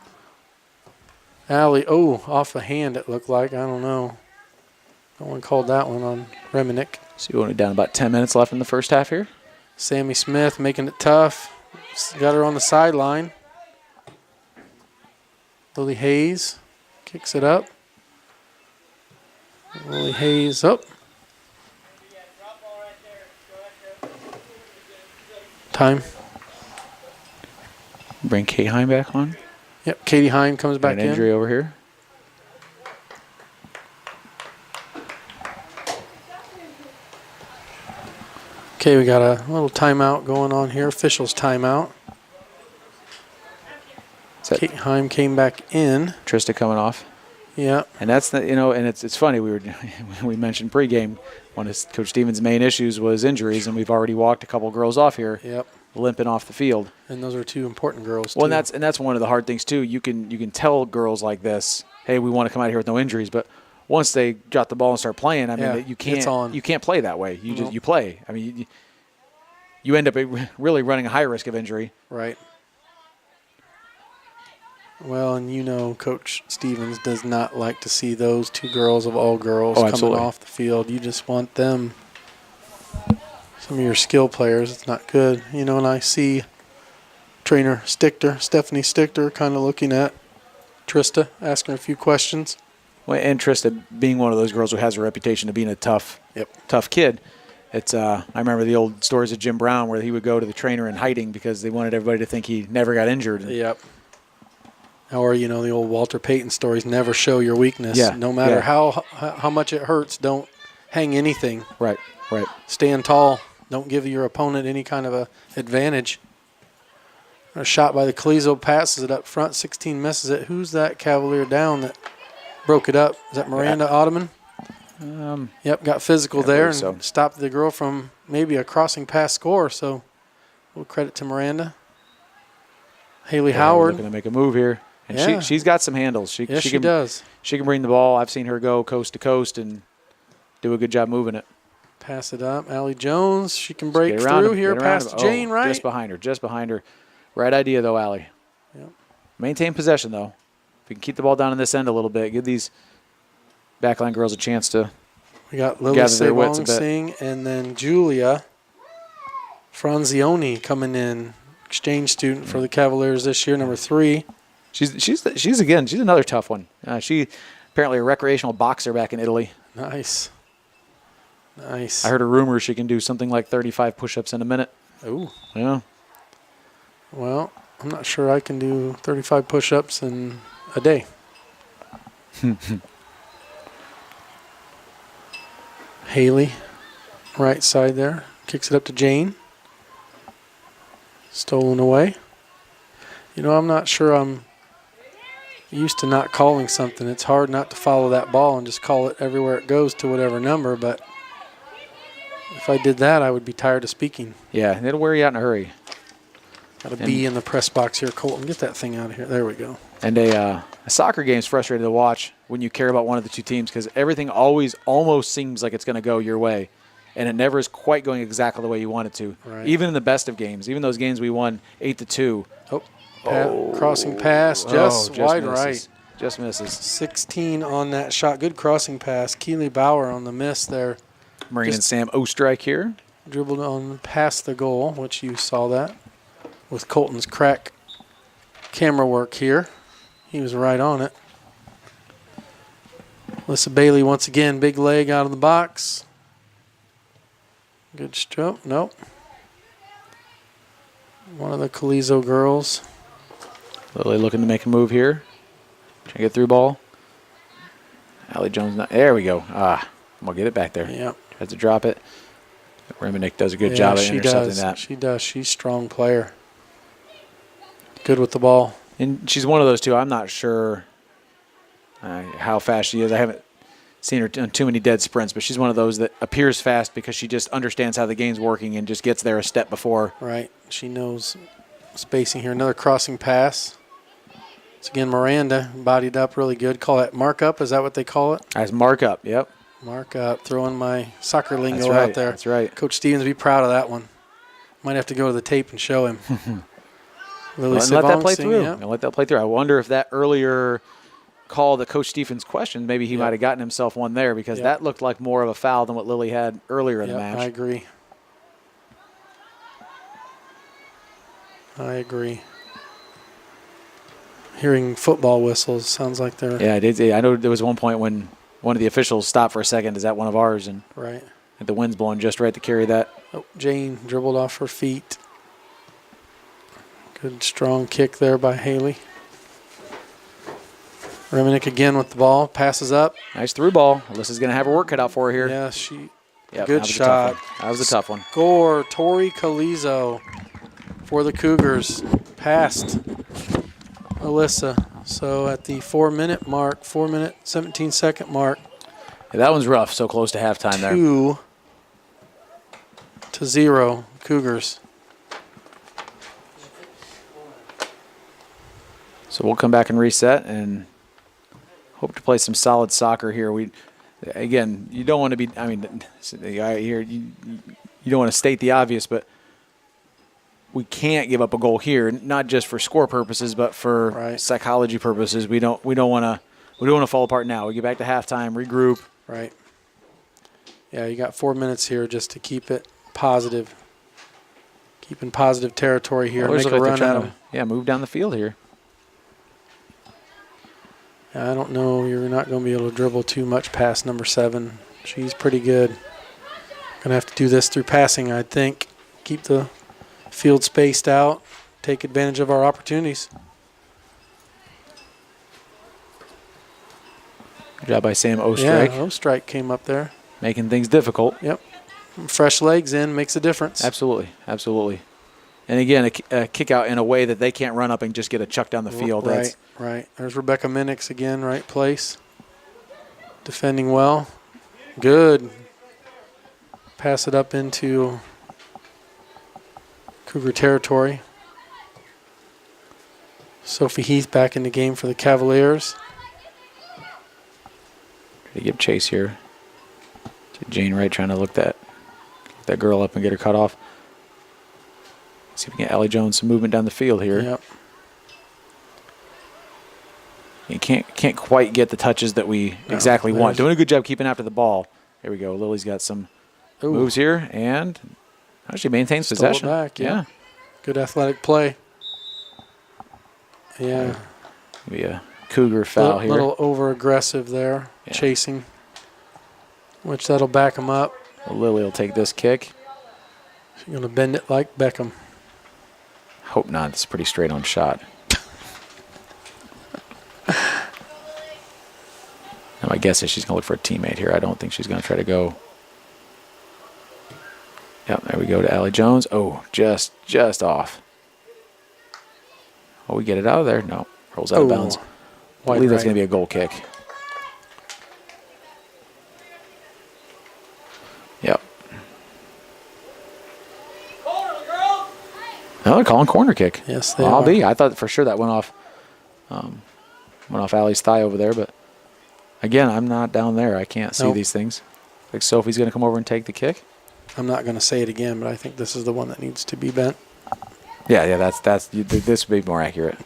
Allie, off the hand it looked like. I don't know. No one called that one on Reminick. So you're only down about 10 minutes left in the first half here. Sammy Smith making it tough. Got her on the sideline. Lily Hayes kicks it up. Lily Hayes up. Time. Bring Kate Heim back on. Yep, Katie Hine comes back An in. injury over here. Okay, we got a little timeout going on here. Officials timeout. Is that Kate Heim came back in. Trista coming off? Yeah. And that's and it's funny. We mentioned pregame, one of Coach Stevens' main issues was injuries, and we've already walked a couple girls off here, Yep. limping off the field. And those are two important girls, Well, too. and that's one of the hard things too. You can tell girls like this, hey, we want to come out here with no injuries, but once they drop the ball and start playing, I mean, Yeah, you it's on. can't play that way. You Nope. you play. I mean, you end up really running a high risk of injury. Right. Well, and Coach Stevens does not like to see those two girls of all girls coming absolutely. off the field. You just want them. Some of your skill players, it's not good. And I see trainer Stephanie Stichter, kind of looking at Trista, asking a few questions. Well, and Trista being one of those girls who has a reputation of being a tough kid. It's I remember the old stories of Jim Brown where he would go to the trainer in hiding because they wanted everybody to think he never got injured. Yep. Or, the old Walter Payton stories, never show your weakness. Yeah, No matter yeah. how much it hurts, don't hang anything. Right. Stand tall. Don't give your opponent any kind of a advantage. A shot by the Calizo, passes it up front. 16 misses it. Who's that Cavalier down that broke it up? Is that Miranda Ottoman? Yep, got physical I there believe and so. stopped the girl from maybe a crossing pass score. So we'll credit to Miranda. Haley Howard. Looking to make a move here. And Yeah. she's got some handles. She She does. She can bring the ball. I've seen her go coast to coast and do a good job moving it. Pass it up. Allie Jones, she can break Get around through him, here get around past him. Jane Wright. Just behind her. Right idea, though, Allie. Yep. Maintain possession, though. If we can keep the ball down in this end a little bit, give these backline girls a chance to We got Lily gather their wits a bit. Sing and then Julia Franzioni coming in, exchange student for the Cavaliers this year, number 3. She's another tough one. She apparently a recreational boxer back in Italy. Nice. Nice. I heard a rumor she can do something like 35 push-ups in a minute. Ooh. Yeah. Well, I'm not sure I can do 35 push-ups in a day. Haley, right side there, kicks it up to Jane. Stolen away. You know, I'm not sure I'm used to not calling something. It's hard not to follow that ball and just call it everywhere it goes to whatever number, but if I did that, I would be tired of speaking. Yeah, it'll wear you out in a hurry. Got a B in the press box here, Colton. Get that thing out of here. There we go. And a soccer game is frustrating to watch when you care about one of the two teams because everything always almost seems like it's going to go your way, and it never is quite going exactly the way you want it to. Right. Even in the best of games, even those games we won 8-2. Crossing pass, just wide misses. right. Just misses. 16 on that shot. Good crossing pass. Keely Bauer on the miss there. Marine and Sam Ostrike here. Dribbled on past the goal, which you saw that with Colton's crack camera work here. He was right on it. Alyssa Bailey once again, big leg out of the box. Good stroke. Nope. One of the Calizo girls. Lily looking to make a move here. Trying to get through ball. Allie Jones. There we go. I'm going to get it back there. Yep. Tries to drop it. Reminick does a good job at intercepting that. She does. She's a strong player. Good with the ball. And she's one of those two. I'm not sure how fast she is. I haven't seen her on too many dead sprints, but she's one of those that appears fast because she just understands how the game's working and just gets there a step before. Right. She knows spacing here. Another crossing pass. It's again Miranda, bodied up really good. Call that mark up. Is that what they call it? That's mark up, yep. Mark up. Throwing my soccer lingo That's right, out there. That's right. Coach Stevens would be proud of that one. Might have to go to the tape and show him. Lily Let that play Sivong, through. yeah. Let that play through. I wonder if that earlier call that Coach Stevens questioned, maybe he might have gotten himself one there because that looked like more of a foul than what Lily had earlier in the match. I agree. I agree. Hearing football whistles sounds like they're Yeah, I did. I know there was one point when one of the officials stopped for a second. Is that one of ours? And right. the wind's blowing just right to carry that. Oh, Jane dribbled off her feet. Good strong kick there by Haley. Reminick again with the ball. Passes up. Nice through ball. Alyssa's going to have her work cut out for her here. Yeah, she. Yep, Good shot. That was a tough one. Score. Tori Calizo for the Cougars. Passed Alyssa. So at the 4-minute mark, 4-minute, 17-second mark. Yeah, that one's rough, so close to halftime there. 2-0 Cougars. So we'll come back and reset and hope to play some solid soccer here. Again, you don't want to be, I mean, you don't want to state the obvious, but we can't give up a goal here, not just for score purposes, but for psychology purposes. We don't want to fall apart now. We get back to halftime, regroup. Right. Yeah, you got 4 minutes here just to keep it positive. Keep in positive territory here. Make a run out of. Move down the field here. I don't know. You're not going to be able to dribble too much past number 7. She's pretty good. Going to have to do this through passing, I think. Keep the field spaced out. Take advantage of our opportunities. Good job by Sam Ostrike. Yeah, Ostrike came up there. Making things difficult. Yep. Fresh legs in makes a difference. Absolutely. Absolutely. And again, a kick out in a way that they can't run up and just get a chuck down the field. Right. There's Rebecca Minix again, right place. Defending well. Good. Pass it up into Cougar territory. Sophie Heath back in the game for the Cavaliers. They give chase here. Jane Wright trying to look that girl up and get her cut off. See if we can get Allie Jones some movement down the field here. Yep. You can't quite get the touches that we exactly want. Doing a good job keeping after the ball. Here we go. Lily's got some Ooh. moves here, and she maintains Stole it possession. back, yeah. Good athletic play. Yeah. Maybe a Cougar foul here. A little over-aggressive there, chasing, which that'll back him up. Lily will take this kick. She's going to bend it like Beckham. Hope not. It's a pretty straight-on shot. Now, my guess is she's going to look for a teammate here. I don't think she's going to try to go. Yep, there we go to Allie Jones. Oh, just off. Oh, we get it out of there? No. Rolls out of bounds. I believe that's going to be a goal kick. Yep. No, they're calling corner kick. Yes, they are. I thought for sure that went off Allie's thigh over there, but again, I'm not down there. I can't see these things. Like Sophie's going to come over and take the kick. I'm not going to say it again, but I think this is the one that needs to be bent. Yeah, this would be more accurate.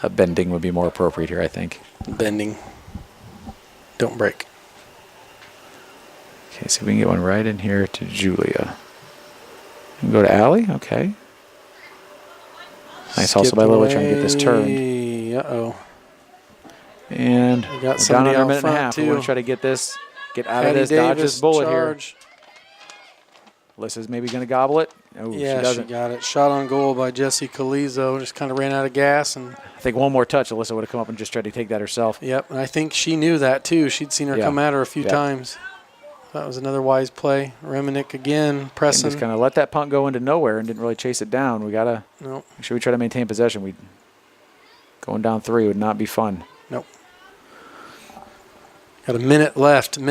A bending would be more appropriate here, I think. Bending. Don't break. Okay, so we can get one right in here to Julia. And go to Allie. Okay. Nice hustle by Lily trying to get this turned. Uh-oh. And we got we're down somebody under a out minute and a front, half. too. We want to try to get out of Patty this, dodge Davis this bullet charge. here. Alyssa's maybe going to gobble it. Oh, Yeah, she doesn't. she got it. Shot on goal by Jessie Calizo. Just kind of ran out of gas. And I think one more touch, Alyssa would have come up and just tried to take that herself. Yep, and I think she knew that, too. She'd seen her come at her a few times. That was another wise play. Reminick again, pressing. And just kind of let that punt go into nowhere and didn't really chase it down. We got to make sure we try to maintain possession. Going down 3 would not be fun. Nope. Got a minute left. We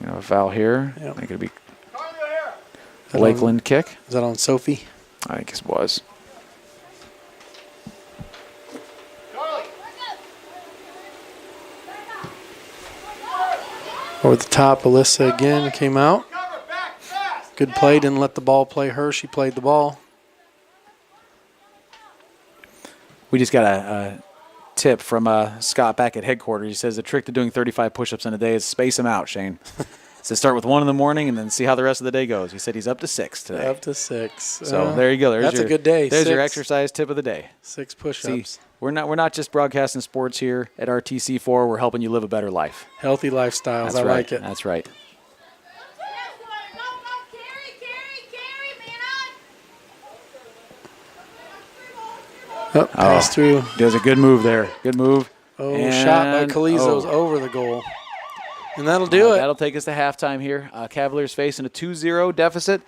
have a foul here. Yep. I think it'll be Lakeland kick. Is that on Sophie? I think it was. Over the top, Alyssa again came out. Good play. Didn't let the ball play her. She played the ball. We just got a tip from Scott back at headquarters. He says the trick to doing 35 push-ups in a day is space them out, Shane. So start with 1 in the morning and then see how the rest of the day goes. He said he's up to 6 today. Up to 6. So there you go. That's a good day. There's your exercise tip of the day. 6 push-ups. See, we're not just broadcasting sports here at RTC4. We're helping you live a better life. Healthy lifestyles. That's I right. like it. That's right. Pass through. Does a good move there. Good move. Oh, shot by Calizo's over the goal. And that'll do it. That'll take us to halftime here. Cavaliers facing a 2-0 deficit.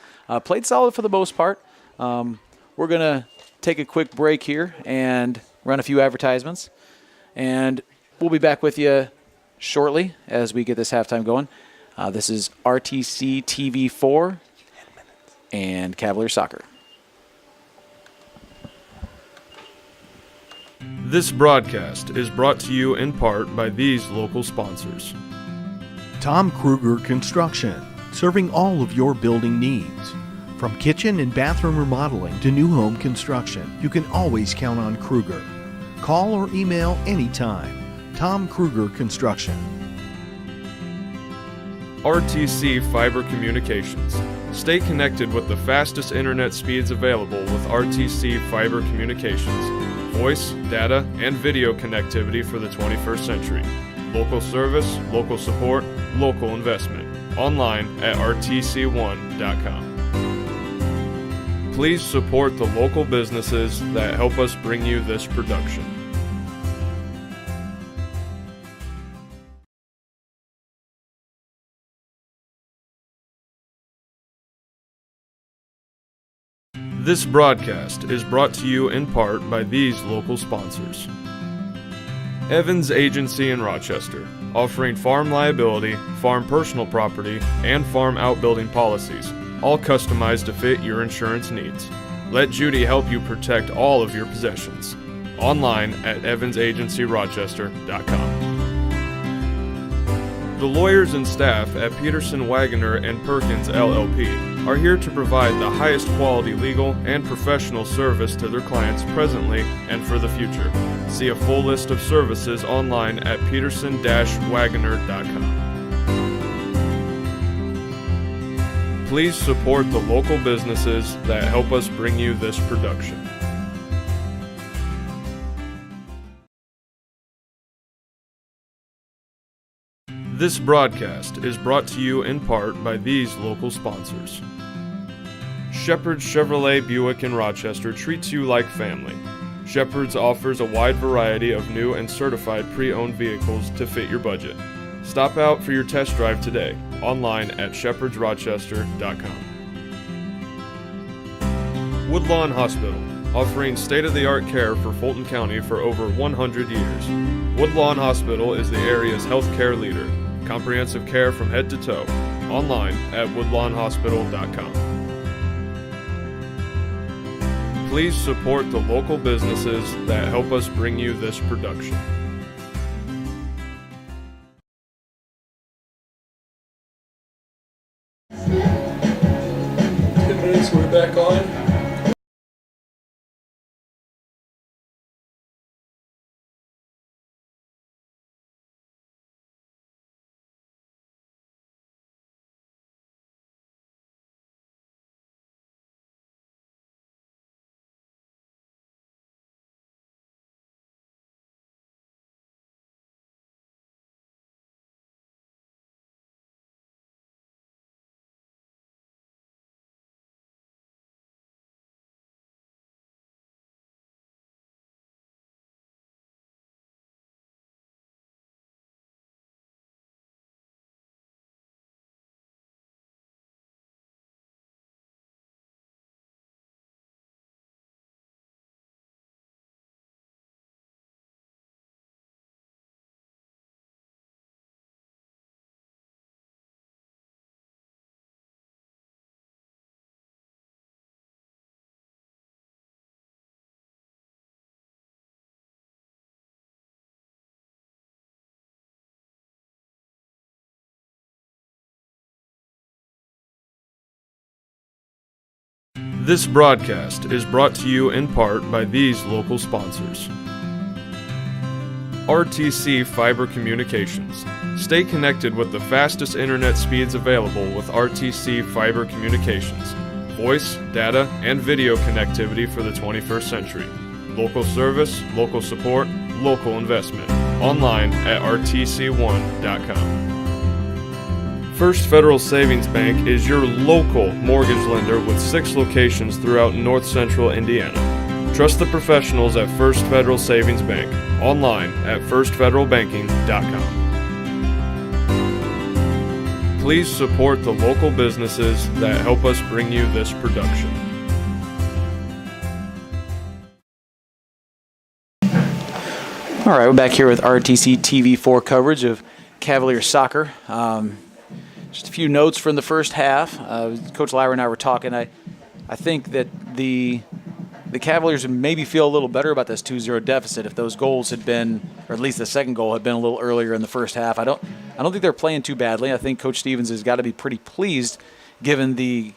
Played solid for the most part. We're going to take a quick break here and run a few advertisements. And we'll be back with you shortly as we get this halftime going. This is RTC TV4 and Cavalier Soccer. This broadcast is brought to you in part by these local sponsors. Tom Kruger Construction, serving all of your building needs. From kitchen and bathroom remodeling to new home construction, you can always count on Kruger. Call or email anytime. Tom Kruger Construction. RTC Fiber Communications. Stay connected with the fastest internet speeds available with RTC Fiber Communications. Voice, data, and video connectivity for the 21st century. Local service, local support, local investment. Online at rtc1.com. Please support the local businesses that help us bring you this production. This broadcast is brought to you in part by these local sponsors. Evans Agency in Rochester, offering farm liability, farm personal property, and farm outbuilding policies, all customized to fit your insurance needs. Let Judy help you protect all of your possessions. Online at evansagencyrochester.com. The lawyers and staff at Peterson Wagoner and Perkins LLP, are here to provide the highest quality legal and professional service to their clients presently and for the future. See a full list of services online at peterson-wagoner.com. Please support the local businesses that help us bring you this production. This broadcast is brought to you in part by these local sponsors. Shepherd's Chevrolet Buick in Rochester treats you like family. Shepherd's offers a wide variety of new and certified pre-owned vehicles to fit your budget. Stop out for your test drive today, online at shepherdsrochester.com. Woodlawn Hospital, offering state-of-the-art care for Fulton County for over 100 years. Woodlawn Hospital is the area's healthcare leader. Comprehensive care from head to toe, online at woodlawnhospital.com. Please support the local businesses that help us bring you this production. We're back on. This broadcast is brought to you in part by these local sponsors. RTC Fiber Communications. Stay connected with the fastest internet speeds available with RTC Fiber Communications. Voice, data, and video connectivity for the 21st century. Local service, local support, local investment. Online at rtc1.com. First Federal Savings Bank is your local mortgage lender with 6 locations throughout north central Indiana. Trust the professionals at First Federal Savings Bank, online at firstfederalbanking.com. Please support the local businesses that help us bring you this production. All right, we're back here with RTC TV4 coverage of Cavalier soccer. Just a few notes from the first half. Coach Lowry and I were talking. I think that the Cavaliers would maybe feel a little better about this 2-0 deficit if those goals had been, or at least the second goal had been a little earlier in the first half. I don't think they're playing too badly. I think Coach Stevens has got to be pretty pleased given the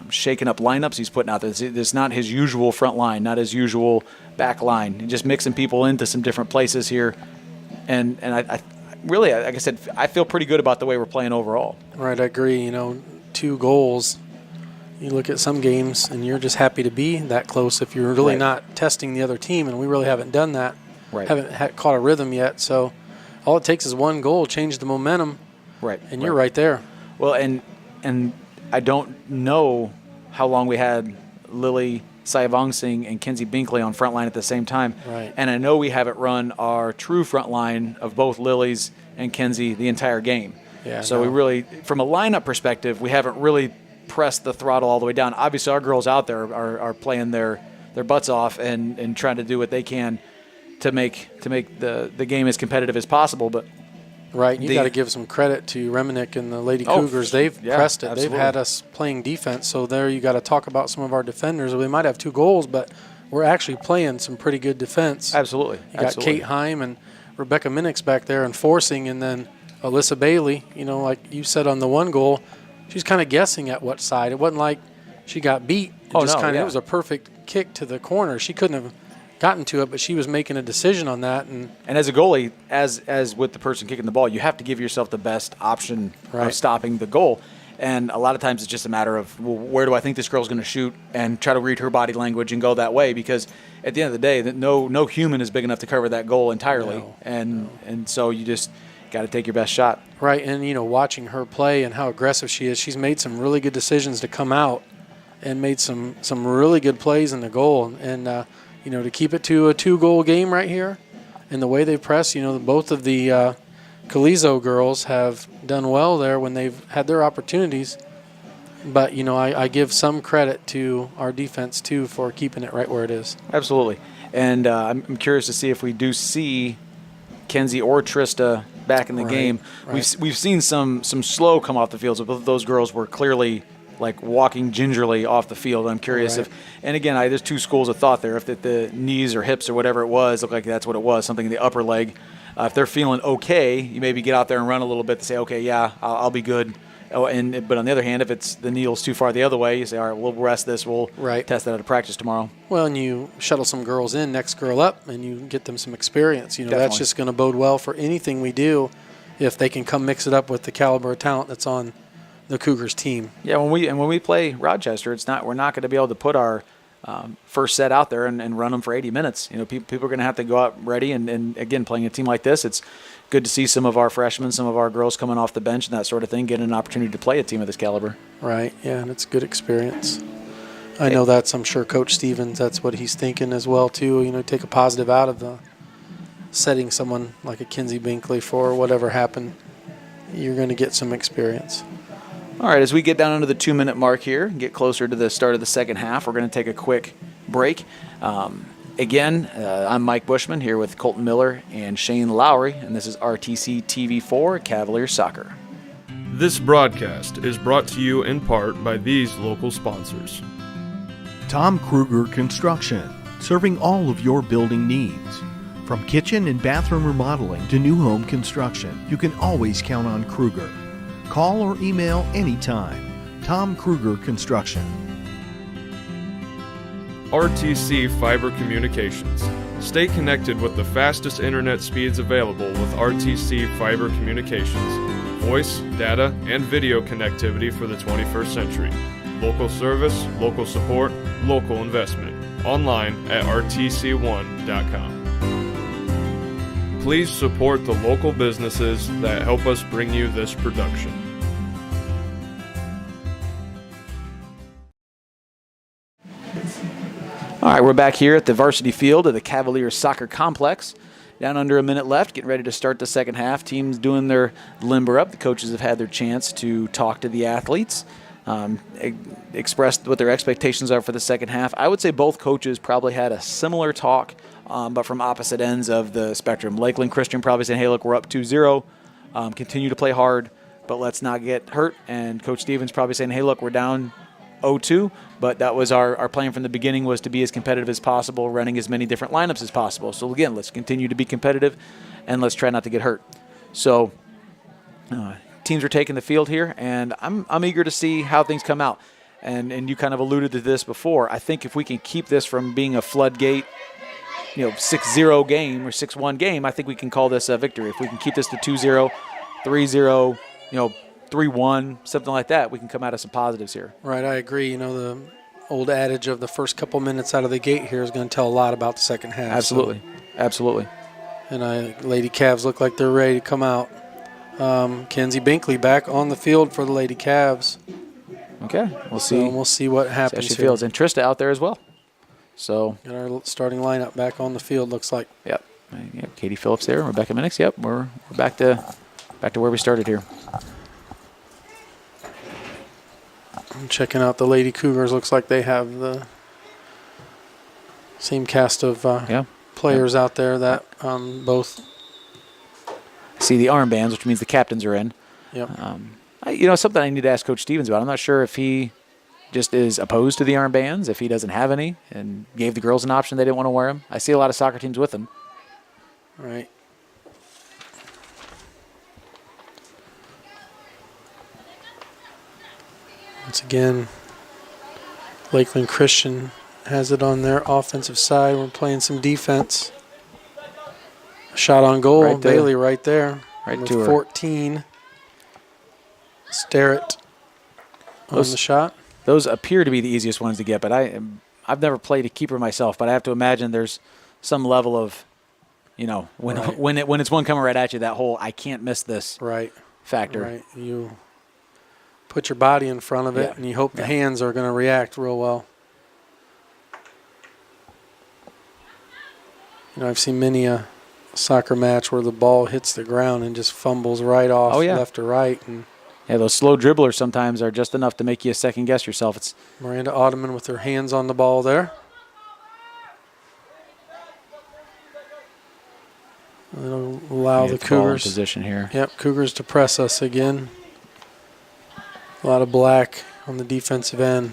shaken up lineups he's putting out there. It's not his usual front line, not his usual back line. He's just mixing people into some different places here. And I really, like I said, I feel pretty good about the way we're playing overall. Right, I agree. 2 goals. You look at some games, and you're just happy to be that close if you're really not testing the other team, and we really haven't done that. Right. Haven't caught a rhythm yet. So all it takes is one goal, change the momentum, right? And you're right there. Well, and I don't know how long we had Lily Sayavangsing and Kenzie Binkley on front line at the same time. Right. And I know we haven't run our true front line of both Lily's and Kenzie the entire game. Yeah. So we really, from a lineup perspective, we haven't really pressed the throttle all the way down. Obviously, our girls out there are playing their butts off and trying to do what they can to make the game as competitive as possible. But right, you got to give some credit to Reminick and the Lady Cougars. They've pressed it. Absolutely. They've had us playing defense. So there you got to talk about some of our defenders. We might have 2 goals, but we're actually playing some pretty good defense. Absolutely. You got Kate Heim and Rebecca Minix back there enforcing, and then Alyssa Bailey, like you said on the one goal, she's kind of guessing at what side. It wasn't like she got beat. Oh, just no, kind of yeah. It was a perfect kick to the corner. She couldn't have gotten to it, but she was making a decision on that. And as a goalie, as with the person kicking the ball, you have to give yourself the best option Right. of stopping the goal. And a lot of times it's just a matter of, well, where do I think this girl's going to shoot, and try to read her body language and go that way, because at the end of the day, no human is big enough to cover that goal entirely. No, and so you just got to take your best shot. right, and watching her play and how aggressive she is, she's made some really good decisions to come out and made some really good plays in the goal. And to keep it to a 2-goal game right here, and the way they press, both of the Calizo girls have done well there when they've had their opportunities. But, I give some credit to our defense, too, for keeping it right where it is. Absolutely. And I'm curious to see if we do see Kenzie or Trista back in the Right, game. right. We've seen some slow come off the field, so both of those girls were clearly like walking gingerly off the field. I'm curious Right. and again, there's two schools of thought there. If the knees or hips or whatever it was looked like that's what it was, something in the upper leg. If they're feeling okay, you maybe get out there and run a little bit to say, okay, yeah, I'll be good. But on the other hand, if it's the needle's too far the other way, you say, all right, we'll rest this. We'll Right. test that at a practice tomorrow. Well, and you shuttle some girls in, next girl up, and you get them some experience. That's Definitely. just going to bode well for anything we do if they can come mix it up with the caliber of talent that's on the Cougars team. Yeah, when we play Rochester, we're not going to be able to put our first set out there and run them for 80 minutes. People are going to have to go out ready. And again, playing a team like this, it's good to see some of our freshmen, some of our girls coming off the bench and that sort of thing, getting an opportunity to play a team of this caliber. Right, yeah, and it's good experience. I know I'm sure Coach Stevens, that's what he's thinking as well, too. Take a positive out of the setting someone like a Kinsey Binkley for whatever happened. You're going to get some experience. All right, as we get down under the 2-minute mark here, get closer to the start of the second half, we're going to take a quick break. Again, I'm Mike Bushman here with Colton Miller and Shane Lowry, and this is RTC TV4 Cavalier Soccer. This broadcast is brought to you in part by these local sponsors. Tom Kruger Construction, serving all of your building needs. From kitchen and bathroom remodeling to new home construction, you can always count on Kruger. Call or email anytime. Tom Kruger Construction. RTC Fiber Communications. Stay connected with the fastest internet speeds available with RTC Fiber Communications. Voice, data, and video connectivity for the 21st century. Local service, local support, local investment. Online at rtc1.com. Please support the local businesses that help us bring you this production. All right, we're back here at the varsity field of the Cavalier Soccer Complex. Down under a minute left, getting ready to start the second half. Teams doing their limber up. The coaches have had their chance to talk to the athletes, express what their expectations are for the second half. I would say both coaches probably had a similar talk, but from opposite ends of the spectrum. Lakeland Christian probably saying, hey, look, we're up 2-0. Continue to play hard, but let's not get hurt. And Coach Stevens probably saying, hey, look, we're down 0-2, but that was our plan from the beginning, was to be as competitive as possible, running as many different lineups as possible. So again, let's continue to be competitive, and let's try not to get hurt. So teams are taking the field here, and I'm eager to see how things come out. And you kind of alluded to this before. I think if we can keep this from being a floodgate, 6-0 game or 6-1 game, I think we can call this a victory. If we can keep this to 2-0, 3-0, 3-1, something like that, we can come out of some positives here. Right, I agree. The old adage of the first couple minutes out of the gate here is going to tell a lot about the second half. Absolutely. Absolutely. And Lady Cavs look like they're ready to come out. Kenzie Binkley back on the field for the Lady Cavs. Okay, we'll see. So we'll see what happens how she here. feels. And Trista out there as well. So Got our starting lineup back on the field, looks like. Yep. Katie Phillips there, Rebecca Minix. Yep, we're back to where we started here. I'm checking out the Lady Cougars. Looks like they have the same cast of players out there that both. See the armbands, which means the captains are in. Yep. Something I need to ask Coach Stevens about. I'm not sure if he just is opposed to the armbands, if he doesn't have any, and gave the girls an option they didn't want to wear them. I see a lot of soccer teams with them. Right. Once again, Lakeland Christian has it on their offensive side. We're playing some defense. Shot on goal, Right there. Bailey right there. Right Number to her. 14. Starrett on the shot. Those appear to be the easiest ones to get, but I've never played a keeper myself, but I have to imagine there's some level of, when it's one coming right at you, that whole I can't miss this Right. factor. Right. You put your body in front of it, Yeah. and you hope the Yeah. hands are going to react real well. I've seen many a soccer match where the ball hits the ground and just fumbles right off left or right. And Yeah, those slow dribblers sometimes are just enough to make you second guess yourself. It's Miranda Ottoman with her hands on the ball there. It'll allow the get ball in Cougars. position here. Yep, Cougars to press us again. A lot of black on the defensive end.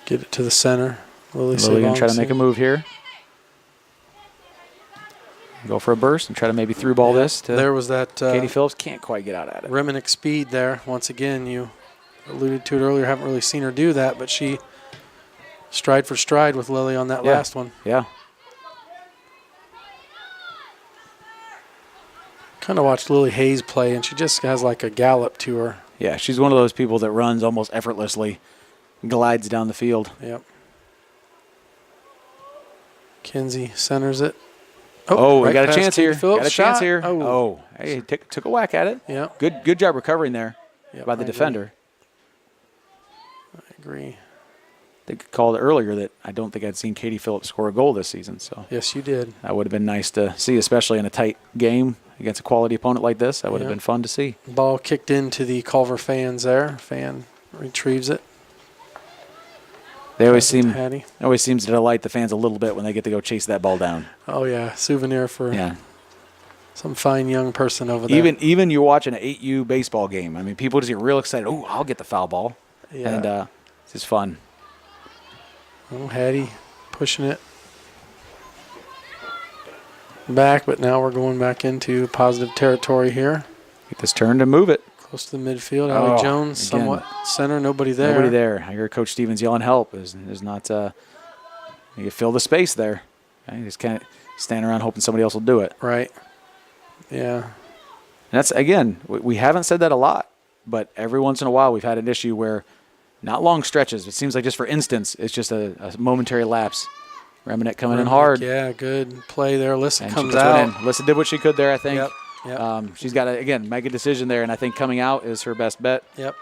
Get it to the center. Lily Lily gonna try to Savonsi. make a move here. Go for a burst and try to maybe through ball this to There was that Katie Phillips. Can't quite get out at it. Reminick speed there. Once again, you alluded to it earlier. Haven't really seen her do that, but she stride for stride with Lily on that Yeah. last one. Yeah. Kind of watched Lily Hayes play, and she just has like a gallop to her. Yeah, she's one of those people that runs almost effortlessly, glides down the field. Yep. Kinsey centers it. Oh, we right got a past chance Katie here. Phillips. Got a chance Shot. here. Oh, Oh, hey, took a whack at it. yeah. Good job recovering there Yep, by the I agree. defender. I agree. They called earlier that I don't think I'd seen Katie Phillips score a goal this season, so Yes, you did. that would have been nice to see, especially in a tight game against a quality opponent like this. That would have Yeah. been fun to see. Ball kicked into the Culver fans there. Fan retrieves it. They always Passes to seem Hattie. it always seems to delight the fans a little bit when they get to go chase that ball down. Oh, yeah. Souvenir for Yeah. some fine young person over there. Even you're watching an 8U baseball game. I mean, people just get real excited. Oh, I'll get the foul ball. Yeah. And it's just fun. Oh, Hattie pushing it back, but now we're going back into positive territory here. Get this turned and move it. Close to the midfield. Allie Oh, Jones, again. somewhat center. Nobody there. Nobody there. I hear Coach Stevens yelling help. Is not you fill the space there. You just can't stand around hoping somebody else will do it. Right. Yeah. And that's, again, we haven't said that a lot, but every once in a while we've had an issue where not long stretches. It seems like just for instance, it's just a momentary lapse. Reminick coming in hard. Yeah, good play there. Alyssa And comes she puts one out. in. Alyssa did what she could there, I think. Yep. Yep. She's got to, again, make a decision there, and I think coming out is her best bet. Yep.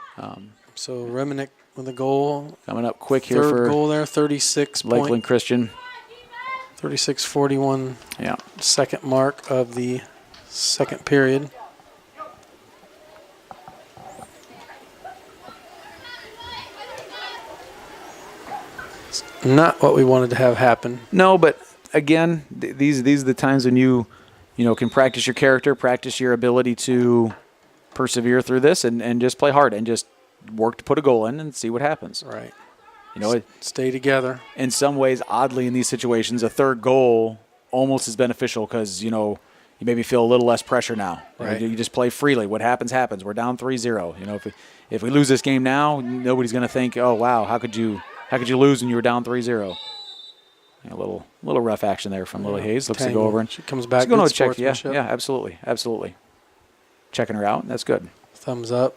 So Reminick with a goal. Coming up quick here Third for goal there, 36 Lakeland Christian. 36-41 Yeah. second mark of the second period. It's not what we wanted to have happen. No, but again, these are the times when you can practice your character, practice your ability to persevere through this, and just play hard and just work to put a goal in and see what happens. Right. Stay together. In some ways, oddly, in these situations, a third goal almost is beneficial because you maybe feel a little less pressure now. Right. You just play freely. What happens, happens. We're down 3-0. If we lose this game now, nobody's going to think, oh wow, how could you lose when you were down 3-0? A little rough action there from Lily Hayes. Looks to go over and she comes back. she's going Good to check. Yeah, sportsmanship. yeah, absolutely. Checking her out. That's good. Thumbs up.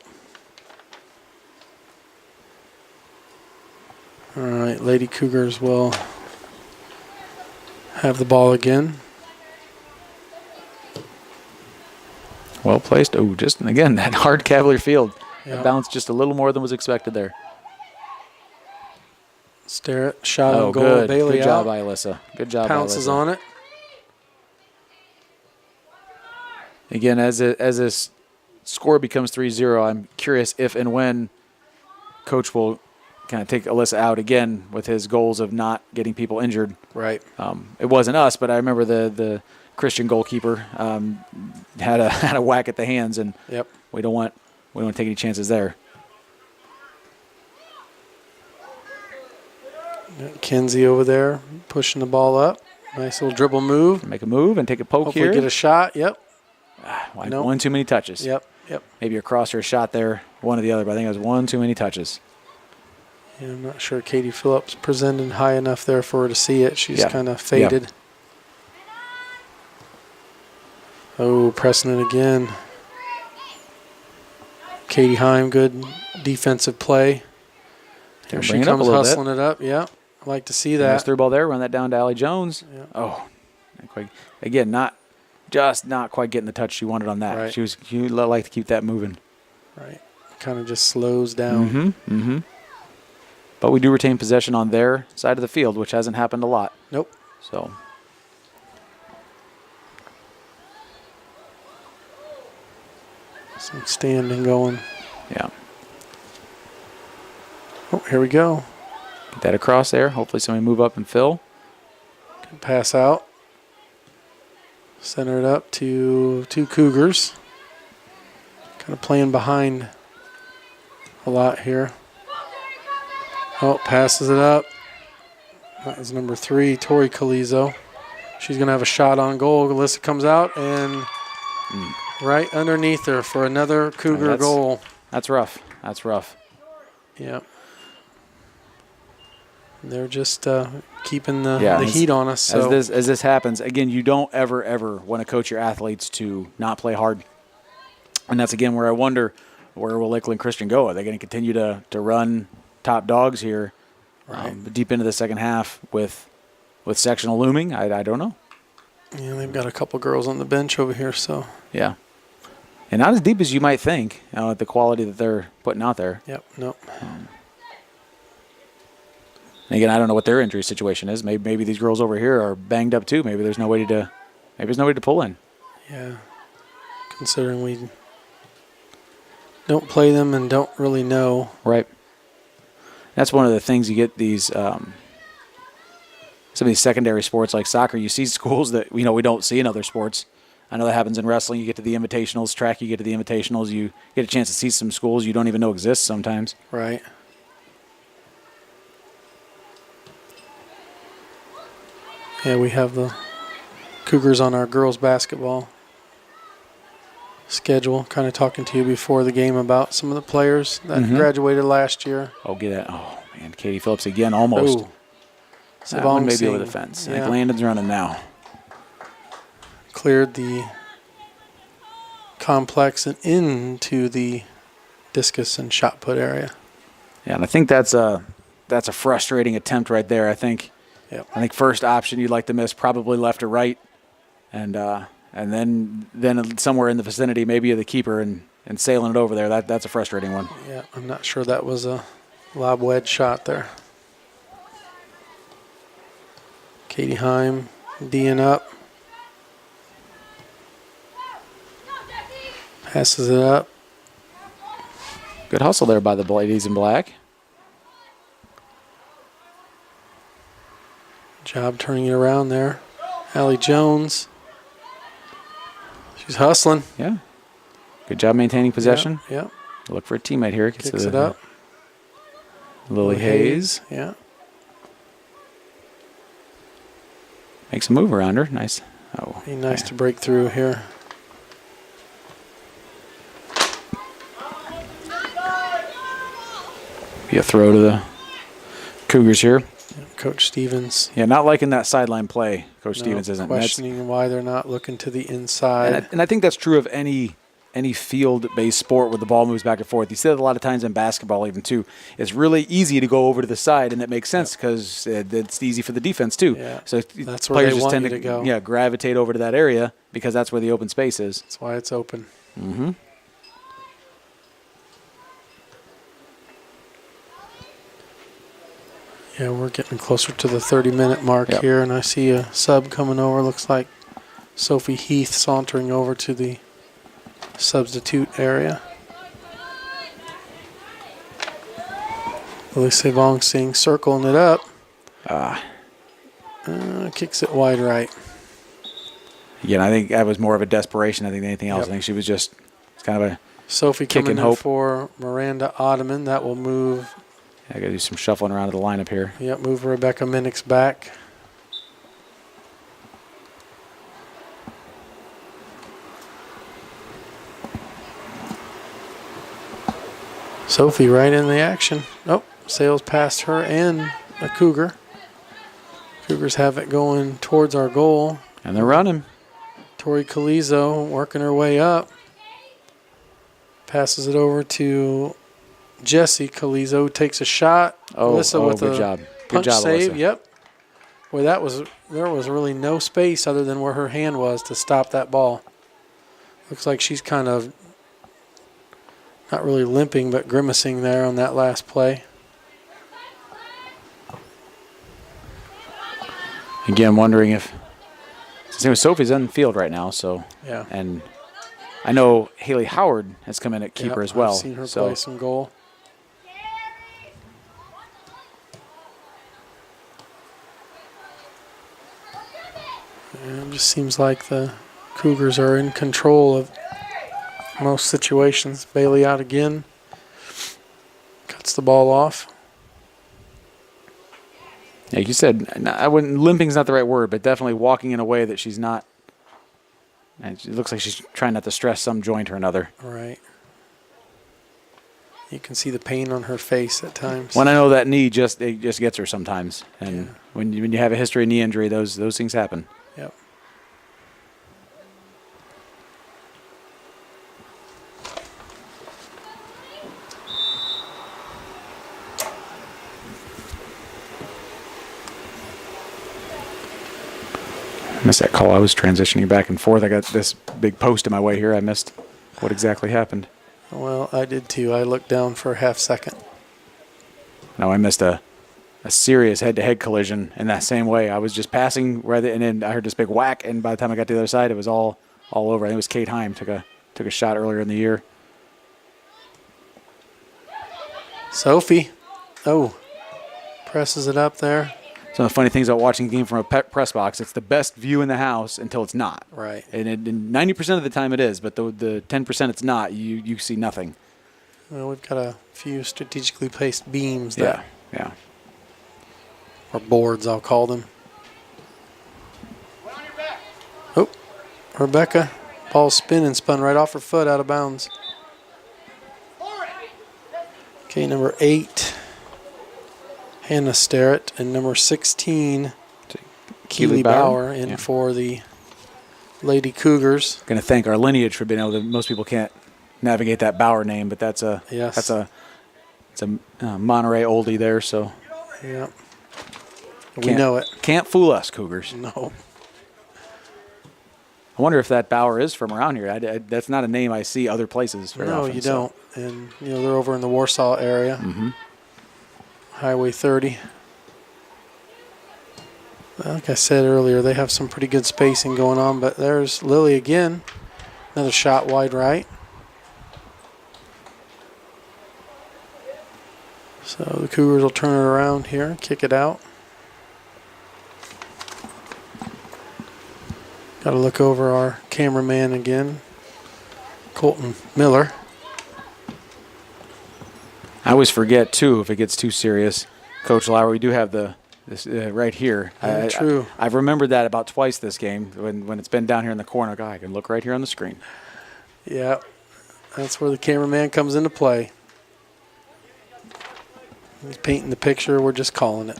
All right, Lady Cougars will have the ball again. Well placed. Oh, just again that hard Cavalier field. Yeah. That bounced just a little more than was expected there. Starrett, shot on goal. Good. Bailey Good job, out. Alyssa. Good job, Pounces Alyssa. on it. Again, as this score becomes 3-0, I'm curious if and when Coach will kind of take Alyssa out again with his goals of not getting people injured. Right. It wasn't us, but I remember the Christian goalkeeper had a whack at the hands, and Yep. we don't want to take any chances there. Kinsey over there pushing the ball up. Nice little dribble move. Make a move and take a poke Hopefully here. get a shot. Yep. One Nope. one too many touches. Yep. Maybe a cross or a shot there one or the other, but I think it was one too many touches. Yeah, I'm not sure Katie Phillips presented high enough there for her to see it. She's Yeah. kind of faded. Yep. Oh, pressing it again. Katie Heim, good defensive play. Here Bring she it up a comes little bit. hustling it up. Yeah, I like to see Nice that. through ball there. Run that down to Allie Jones. Yeah. Oh, not quite. Again, not quite getting the touch she wanted on that. Right. She like to keep that moving. Right. Kind of just slows down. Mm-hmm. But we do retain possession on their side of the field, which hasn't happened a lot. Nope. So Some standing going. yeah, Oh, here we go. get that across there. Hopefully somebody move up and fill. Good pass out. Center it up to two Cougars. Kind of playing behind a lot here. Oh, passes it up. That is number 3, Tori Calizo. She's going to have a shot on goal. Alyssa comes out and right underneath her for another Cougar goal. That's rough. That's rough. Yep. They're just keeping the as- heat on us. So. As this happens, again, you don't ever want to coach your athletes to not play hard. And that's, again, where I wonder, where will Lakeland Christian go? Are they going to continue to run top dogs here deep into the second half with sectional looming? I don't know. Yeah, they've got a couple girls on the bench over here, so. Yeah. And not as deep as you might think, at the quality that they're putting out there. Yep, nope. And again, I don't know what their injury situation is. Maybe these girls over here are banged up too. Maybe there's nobody to pull in. Yeah, considering we don't play them and don't really know. Right. That's one of the things you get these some of these secondary sports like soccer. You see schools that we don't see in other sports. I know that happens in wrestling. You get to the invitationals, track. You get to the invitationals. You get a chance to see some schools you don't even know exist sometimes. Right. Yeah, we have the Cougars on our girls basketball schedule. Kind of talking to you before the game about some of the players that graduated last year. Oh, get that! Oh man, Katie Phillips again, almost. Ooh. That one maybe over Savong the fence. I yeah. think Landon's running now. Cleared the complex and into the discus and shot put area. Yeah, and I think that's a frustrating attempt right there. I think first option you'd like to miss probably left or right, and then somewhere in the vicinity maybe of the keeper and sailing it over there. That's a frustrating one. Yeah, I'm not sure that was a lob wedge shot there. Katie Heim D'ing up. Passes it up. Good hustle there by the ladies in black. Job turning it around there. Allie Jones. She's hustling. Yeah. Good job maintaining possession. Yeah. Look for a teammate here. Kicks it up. Lily Hayes. Yeah. Makes a move around her. Nice. Oh, Be nice to break through here. Be a throw to the Cougars here. Coach Stevens. Yeah, not liking that sideline play. Coach Stevens isn't. Questioning why they're not looking to the inside. And I think that's true of any field-based sport where the ball moves back and forth. You see that a lot of times in basketball even too. It's really easy to go over to the side, and it makes sense because it's easy for the defense too. Yeah. So That's where players they just want tend you to to go. Yeah, gravitate over to that area because that's where the open space is. That's why it's open. Mm-hmm. Yeah, we're getting closer to the 30-minute mark here, and I see a sub coming over. Looks like Sophie Heath sauntering over to the substitute area. Lily Savong Singh circling it up. Kicks it wide right. Again, I think that was more of a desperation than anything else. I think she was just kind of a Sophie kick coming and in hope. for Miranda Ottoman. That will move. I got to do some shuffling around of the lineup here. Yep, move Rebecca Minnick's back. Sophie right in the action. Oh, sails past her and a Cougar. Cougars have it going towards our goal. And they're running. Tori Calizo working her way up. Passes it over to Jessie Calizo. Takes a shot. Alyssa with good a job. Good punch job, save. Alyssa. Yep. Boy, there was really no space other than where her hand was to stop that ball. Looks like she's kind of not really limping, but grimacing there on that last play. Again, wondering if Sophie's on the field right now, so Yeah. and I know Haley Howard has come in at keeper as well. I've seen her so play some goal. And it just seems like the Cougars are in control of most situations. Bailey out again. Cuts the ball off. yeah, you said I wouldn't. Limping's not the right word, but definitely walking in a way that she's not. And it looks like she's trying not to stress some joint or another. Right. You can see the pain on her face at times. When I know that knee just gets her sometimes, and when you have a history of knee injury, those things happen. Yep. I missed that call. I was transitioning back and forth. I got this big post in my way here. I missed what exactly happened. Well, I did too. I looked down for a half second. No, I missed a serious head-to-head collision in that same way. I was just passing, and then I heard this big whack, and by the time I got to the other side, it was all over. I think it was Kate Heim took a shot earlier in the year. Sophie. Oh. Presses it up there. Some of the funny things about watching a game from a press box, it's the best view in the house until it's not. Right. And 90% of the time it is, but the 10% it's not, you see nothing. Well, we've got a few strategically placed beams there. Yeah. Or boards, I'll call them. Oh, Rebecca. Ball spinning, spun right off her foot, out of bounds. Okay, number 8, Hannah Starrett, and number 16, Keely Bauer, in for the Lady Cougars. Going to thank our lineage for being able to. Most people can't navigate that Bauer name, but it's a Monterey oldie there. So yeah, we know it. Can't fool us, Cougars. No. I wonder if that Bauer is from around here. That's not a name I see other places very No, often. you don't. And they're over in the Warsaw area. Mm-hmm. Highway 30. Like I said earlier, they have some pretty good spacing going on, but there's Lily again. Another shot wide right. So the Cougars will turn it around here, kick it out. Got to look over our cameraman again, Colton Miller. I always forget, too, if it gets too serious. Coach Lauer, we do have this right here. Yeah, true. I've remembered that about twice this game when it's been down here in the corner. I can look right here on the screen. Yeah, that's where the cameraman comes into play. He's painting the picture. We're just calling it.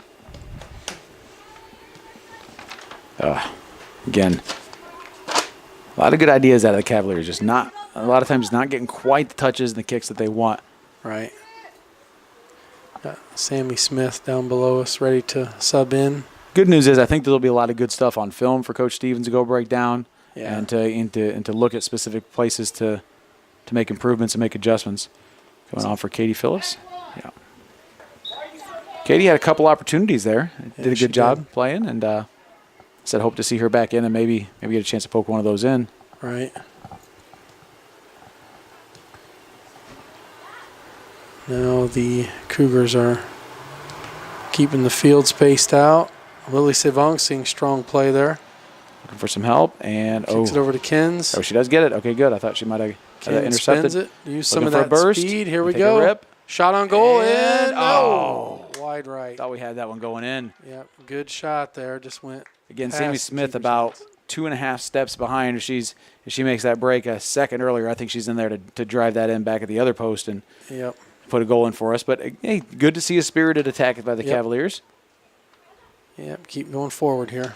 Again, a lot of good ideas out of the Cavaliers. Just not a lot of times not getting quite the touches and the kicks that they want. Right. Got Sammy Smith down below us, ready to sub in. Good news is I think there'll be a lot of good stuff on film for Coach Stevens to go break down and to look at specific places to make improvements and make adjustments. Going on for Katie Phillips. Yeah. Katie had a couple opportunities there. Did a good job playing, and said hope to see her back in and maybe get a chance to poke one of those in. Right. Now the Cougars are keeping the field spaced out. Lily Sevong seeing strong play there. Looking for some help, and Kicks it over to Kens. Oh, she does get it. Okay, good. I thought she might have intercepted. Spins it. Use some Looking of for a that burst. speed. Here we Take a go. rip. Shot on goal, And- and no. Wide right. Thought we had that one going in. Yep, good shot there. Just went Again, past Sammy the Smith keeper's about hands. 2.5 steps behind. If she makes that break a second earlier, I think she's in there to drive that in back at the other post. And Yep. put a goal in for us. But, hey, good to see a spirited attack by the Cavaliers. Yep, keep going forward here.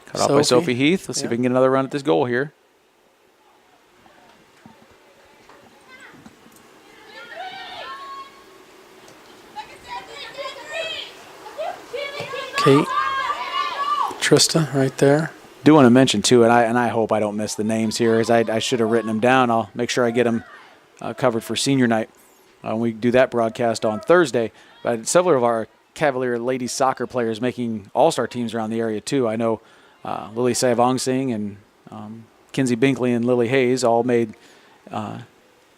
Cut off by Sophie Heath. Let's see if we can get another run at this goal here. Kate, Trista right there. Do want to mention, too, and I hope I don't miss the names here, as I should have written them down. I'll make sure I get them covered for senior night. We do that broadcast on Thursday. But several of our Cavalier ladies soccer players making all-star teams around the area, too. I know Lily Savong Singh and Kinsey Binkley and Lily Hayes all made, I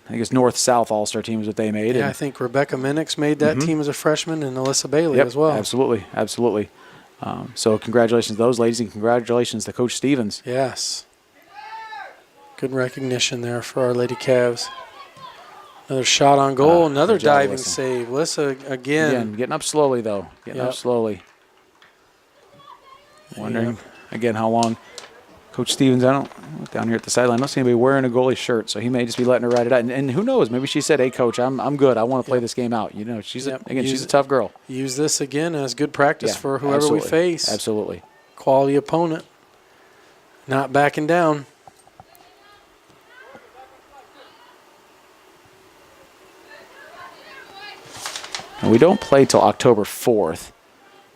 think it's North-South all-star teams that they made. Yeah, I think Rebecca Minix made that team as a freshman, and Alyssa Bailey Yep, as well. Absolutely. So congratulations to those ladies, and congratulations to Coach Stevens. Yes. Good recognition there for our Lady Cavs. Another shot on goal, another good job, diving Alyssa. save. Alyssa again. Getting up slowly, though. Getting up slowly. Wondering, again, how long Coach Stevens, I don't look down here at the sideline, I don't see anybody wearing a goalie shirt, so he may just be letting her ride it out. And who knows, maybe she said, hey, Coach, I'm good. I want to play this game out. You know, she's a tough girl. Use this again as good practice for whoever we face. Absolutely. Quality opponent. Not backing down. And we don't play till October 4th,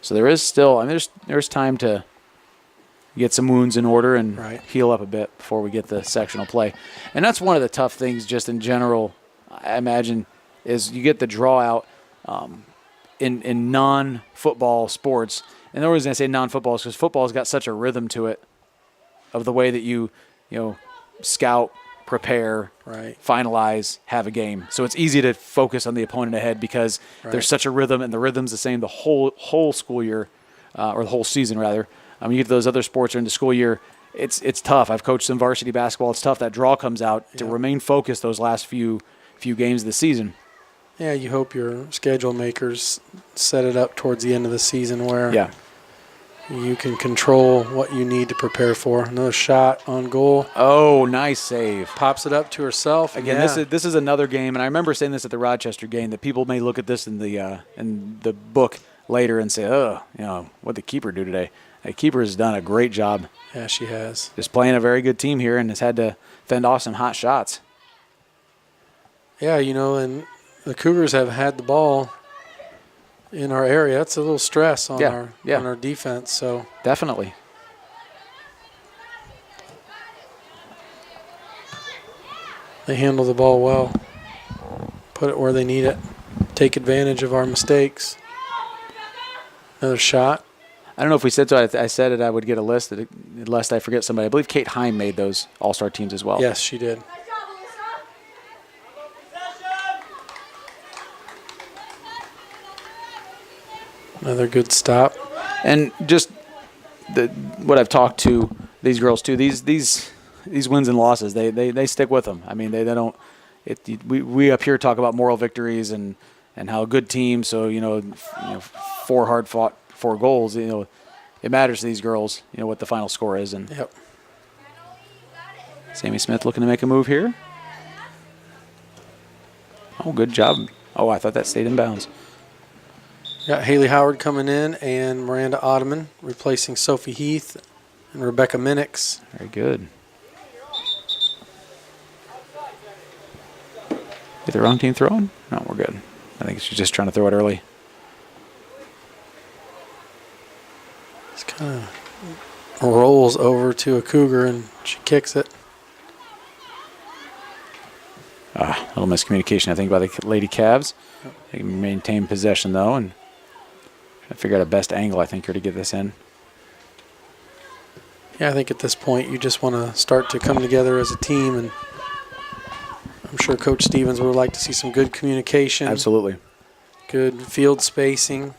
so there is still, there's time to get some wounds in order and heal up a bit before we get the sectional play. And that's one of the tough things just in general, I imagine, is you get the draw out in non-football sports. And the reason I say non-football is because football's got such a rhythm to it of the way that you scout, prepare, finalize, have a game. So it's easy to focus on the opponent ahead because there's such a rhythm, and the rhythm's the same the whole school year, or the whole season rather. You get to those other sports during the school year, it's tough. I've coached some varsity basketball. It's tough. That draw comes out to remain focused those last few games of the season. Yeah, you hope your schedule makers set it up towards the end of the season where you can control what you need to prepare for. Another shot on goal. Oh, nice save. Pops it up to herself. Again, this is another game, and I remember saying this at the Rochester game, that people may look at this in the book later and say, what'd the keeper do today? The keeper has done a great job. Yeah, she has. Just playing a very good team here and has had to fend off some hot shots. Yeah, and the Cougars have had the ball in our area. That's a little stress on our defense. So definitely. They handle the ball well. Put it where they need it. Take advantage of our mistakes. Another shot. I don't know if we said so. I said it. I would get a list, lest I forget somebody. I believe Kate Heim made those all-star teams as well. Yes, she did. Another good stop. And just what I've talked to these girls too. These wins and losses, they stick with them. I mean, they don't. We up here talk about moral victories and how a good team. So 4 hard fought 4 goals. It matters to these girls. What the final score is. And Sammy Smith looking to make a move here. Oh, good job. Oh, I thought that stayed in bounds. Got Haley Howard coming in and Miranda Ottoman replacing Sophie Heath and Rebecca Minix. Very good. Is the wrong team throwing? No, we're good. I think she's just trying to throw it early. It's kind of rolls over to a Cougar and she kicks it. A little miscommunication, I think, by the Lady Cavs. They can maintain possession, though, and try to figure out a best angle, I think, here to get this in. Yeah, I think at this point you just want to start to come together as a team, and I'm sure Coach Stevens would like to see some good communication. Absolutely. Good field spacing.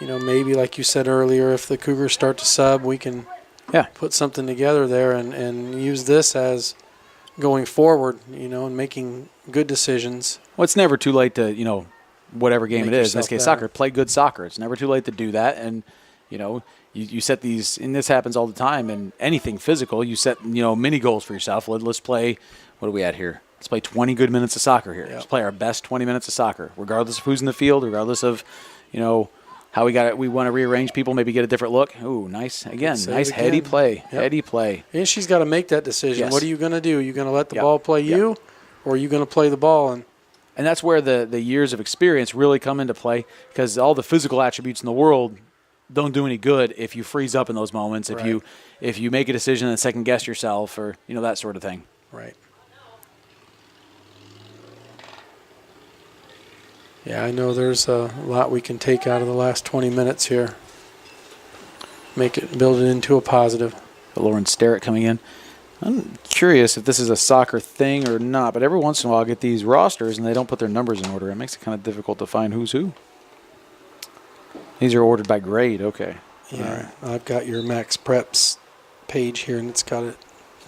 Maybe like you said earlier, if the Cougars start to sub, we can put something together there and use this as going forward, and making good decisions. Well, it's never too late to, whatever game Make it is. In this yourself case, better. soccer. Play good soccer. It's never too late to do that. And, you set these, and this happens all the time in anything physical. You set, mini goals for yourself. Let's play, what are we at here? Let's play 20 good minutes of soccer here. Yep. Let's play our best 20 minutes of soccer, regardless of who's in the field, regardless of, how we got it. We want to rearrange people, maybe get a different look. Ooh, nice. Again, nice heady play. Yep. Heady play. And she's got to make that decision. Yes. What are you going to do? Are you going to let the Yep. ball play you, or are you going to play the ball? And that's where the years of experience really come into play, because all the physical attributes in the world don't do any good if you freeze up in those moments, Right. if you make a decision and second guess yourself, or that sort of thing. Right. Yeah, I know there's a lot we can take out of the last 20 minutes here. Build it into a positive. Lauren Sterrett coming in. I'm curious if this is a soccer thing or not, but every once in a while I get these rosters and they don't put their numbers in order. It makes it kind of difficult to find who's who. These are ordered by grade. Okay. Yeah, I've got your Max Preps page here, and it's got it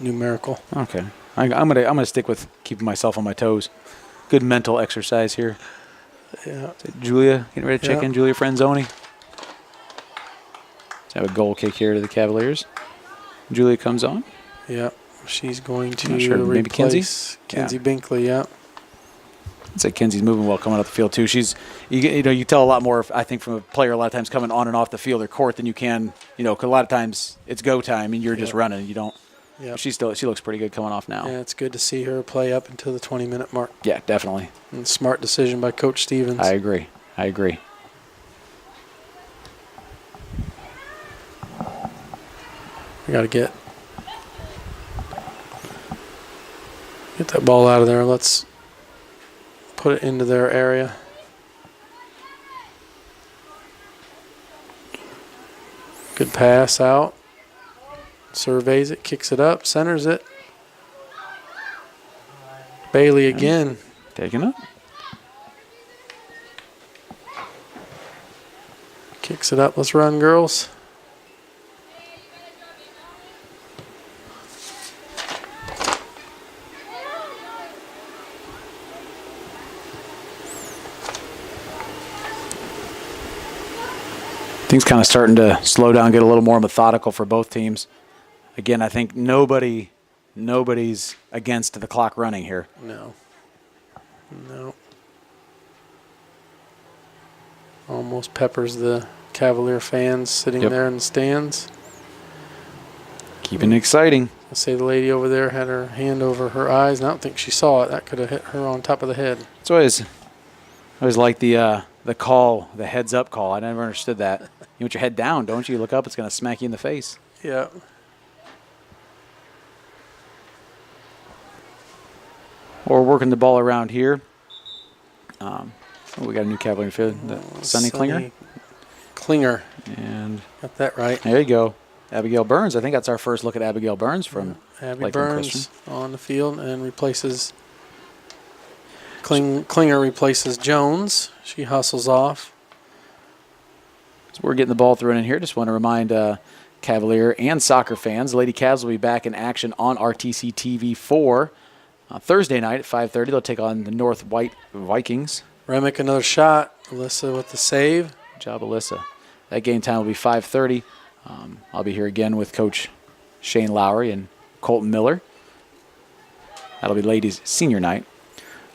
numerical. Okay. I'm gonna stick with keeping myself on my toes. Good mental exercise here. Yeah. Julia, getting ready to check Yeah. in. Julia Franzoni. Let's have a goal kick here to the Cavaliers. Julia comes on. Yeah. She's going to Not sure, maybe replace Kinsey? Kinsey Binkley, yeah. I'd say Kinsey's moving well coming out the field too. You tell a lot more, I think, from a player a lot of times coming on and off the field or court than you can, 'cause a lot of times it's go time and you're just running. You don't. Yep. She looks pretty good coming off now. Yeah, it's good to see her play up until the 20-minute mark. Yeah, definitely. And smart decision by Coach Stevens. I agree. We got to get that ball out of there. Let's put it into their area. Good pass out. Surveys it, kicks it up, centers it. Bailey again. Taking it. Kicks it up. Let's run, girls. Things kind of starting to slow down, get a little more methodical for both teams. Again, I think nobody's against the clock running here. No. Almost peppers the Cavalier fans sitting Yep. there in the stands. Keeping it exciting. I say the lady over there had her hand over her eyes, and I don't think she saw it. That could have hit her on top of the head. It's always like the call, the heads up call. I never understood that. You want your head down, don't you? You look up, it's going to smack you in the face. Yeah. Or working the ball around here. We got a new Cavalier field. Sunny Klinger. Klinger. And Got that right. there you go. Abigail Burns. I think that's our first look at Abigail Burns from Abby Lakeland Burns Christian. on the field and replaces Klinger replaces Jones. She hustles off. So we're getting the ball thrown in here. Just want to remind Cavalier and soccer fans, the Lady Cavs will be back in action on RTC TV4 Thursday night at 5:30. They'll take on the North White Vikings. Remick another shot. Alyssa with the save. Good job, Alyssa. That game time will be 5:30. I'll be here again with Coach Shane Lowry and Colton Miller. That'll be ladies' senior night.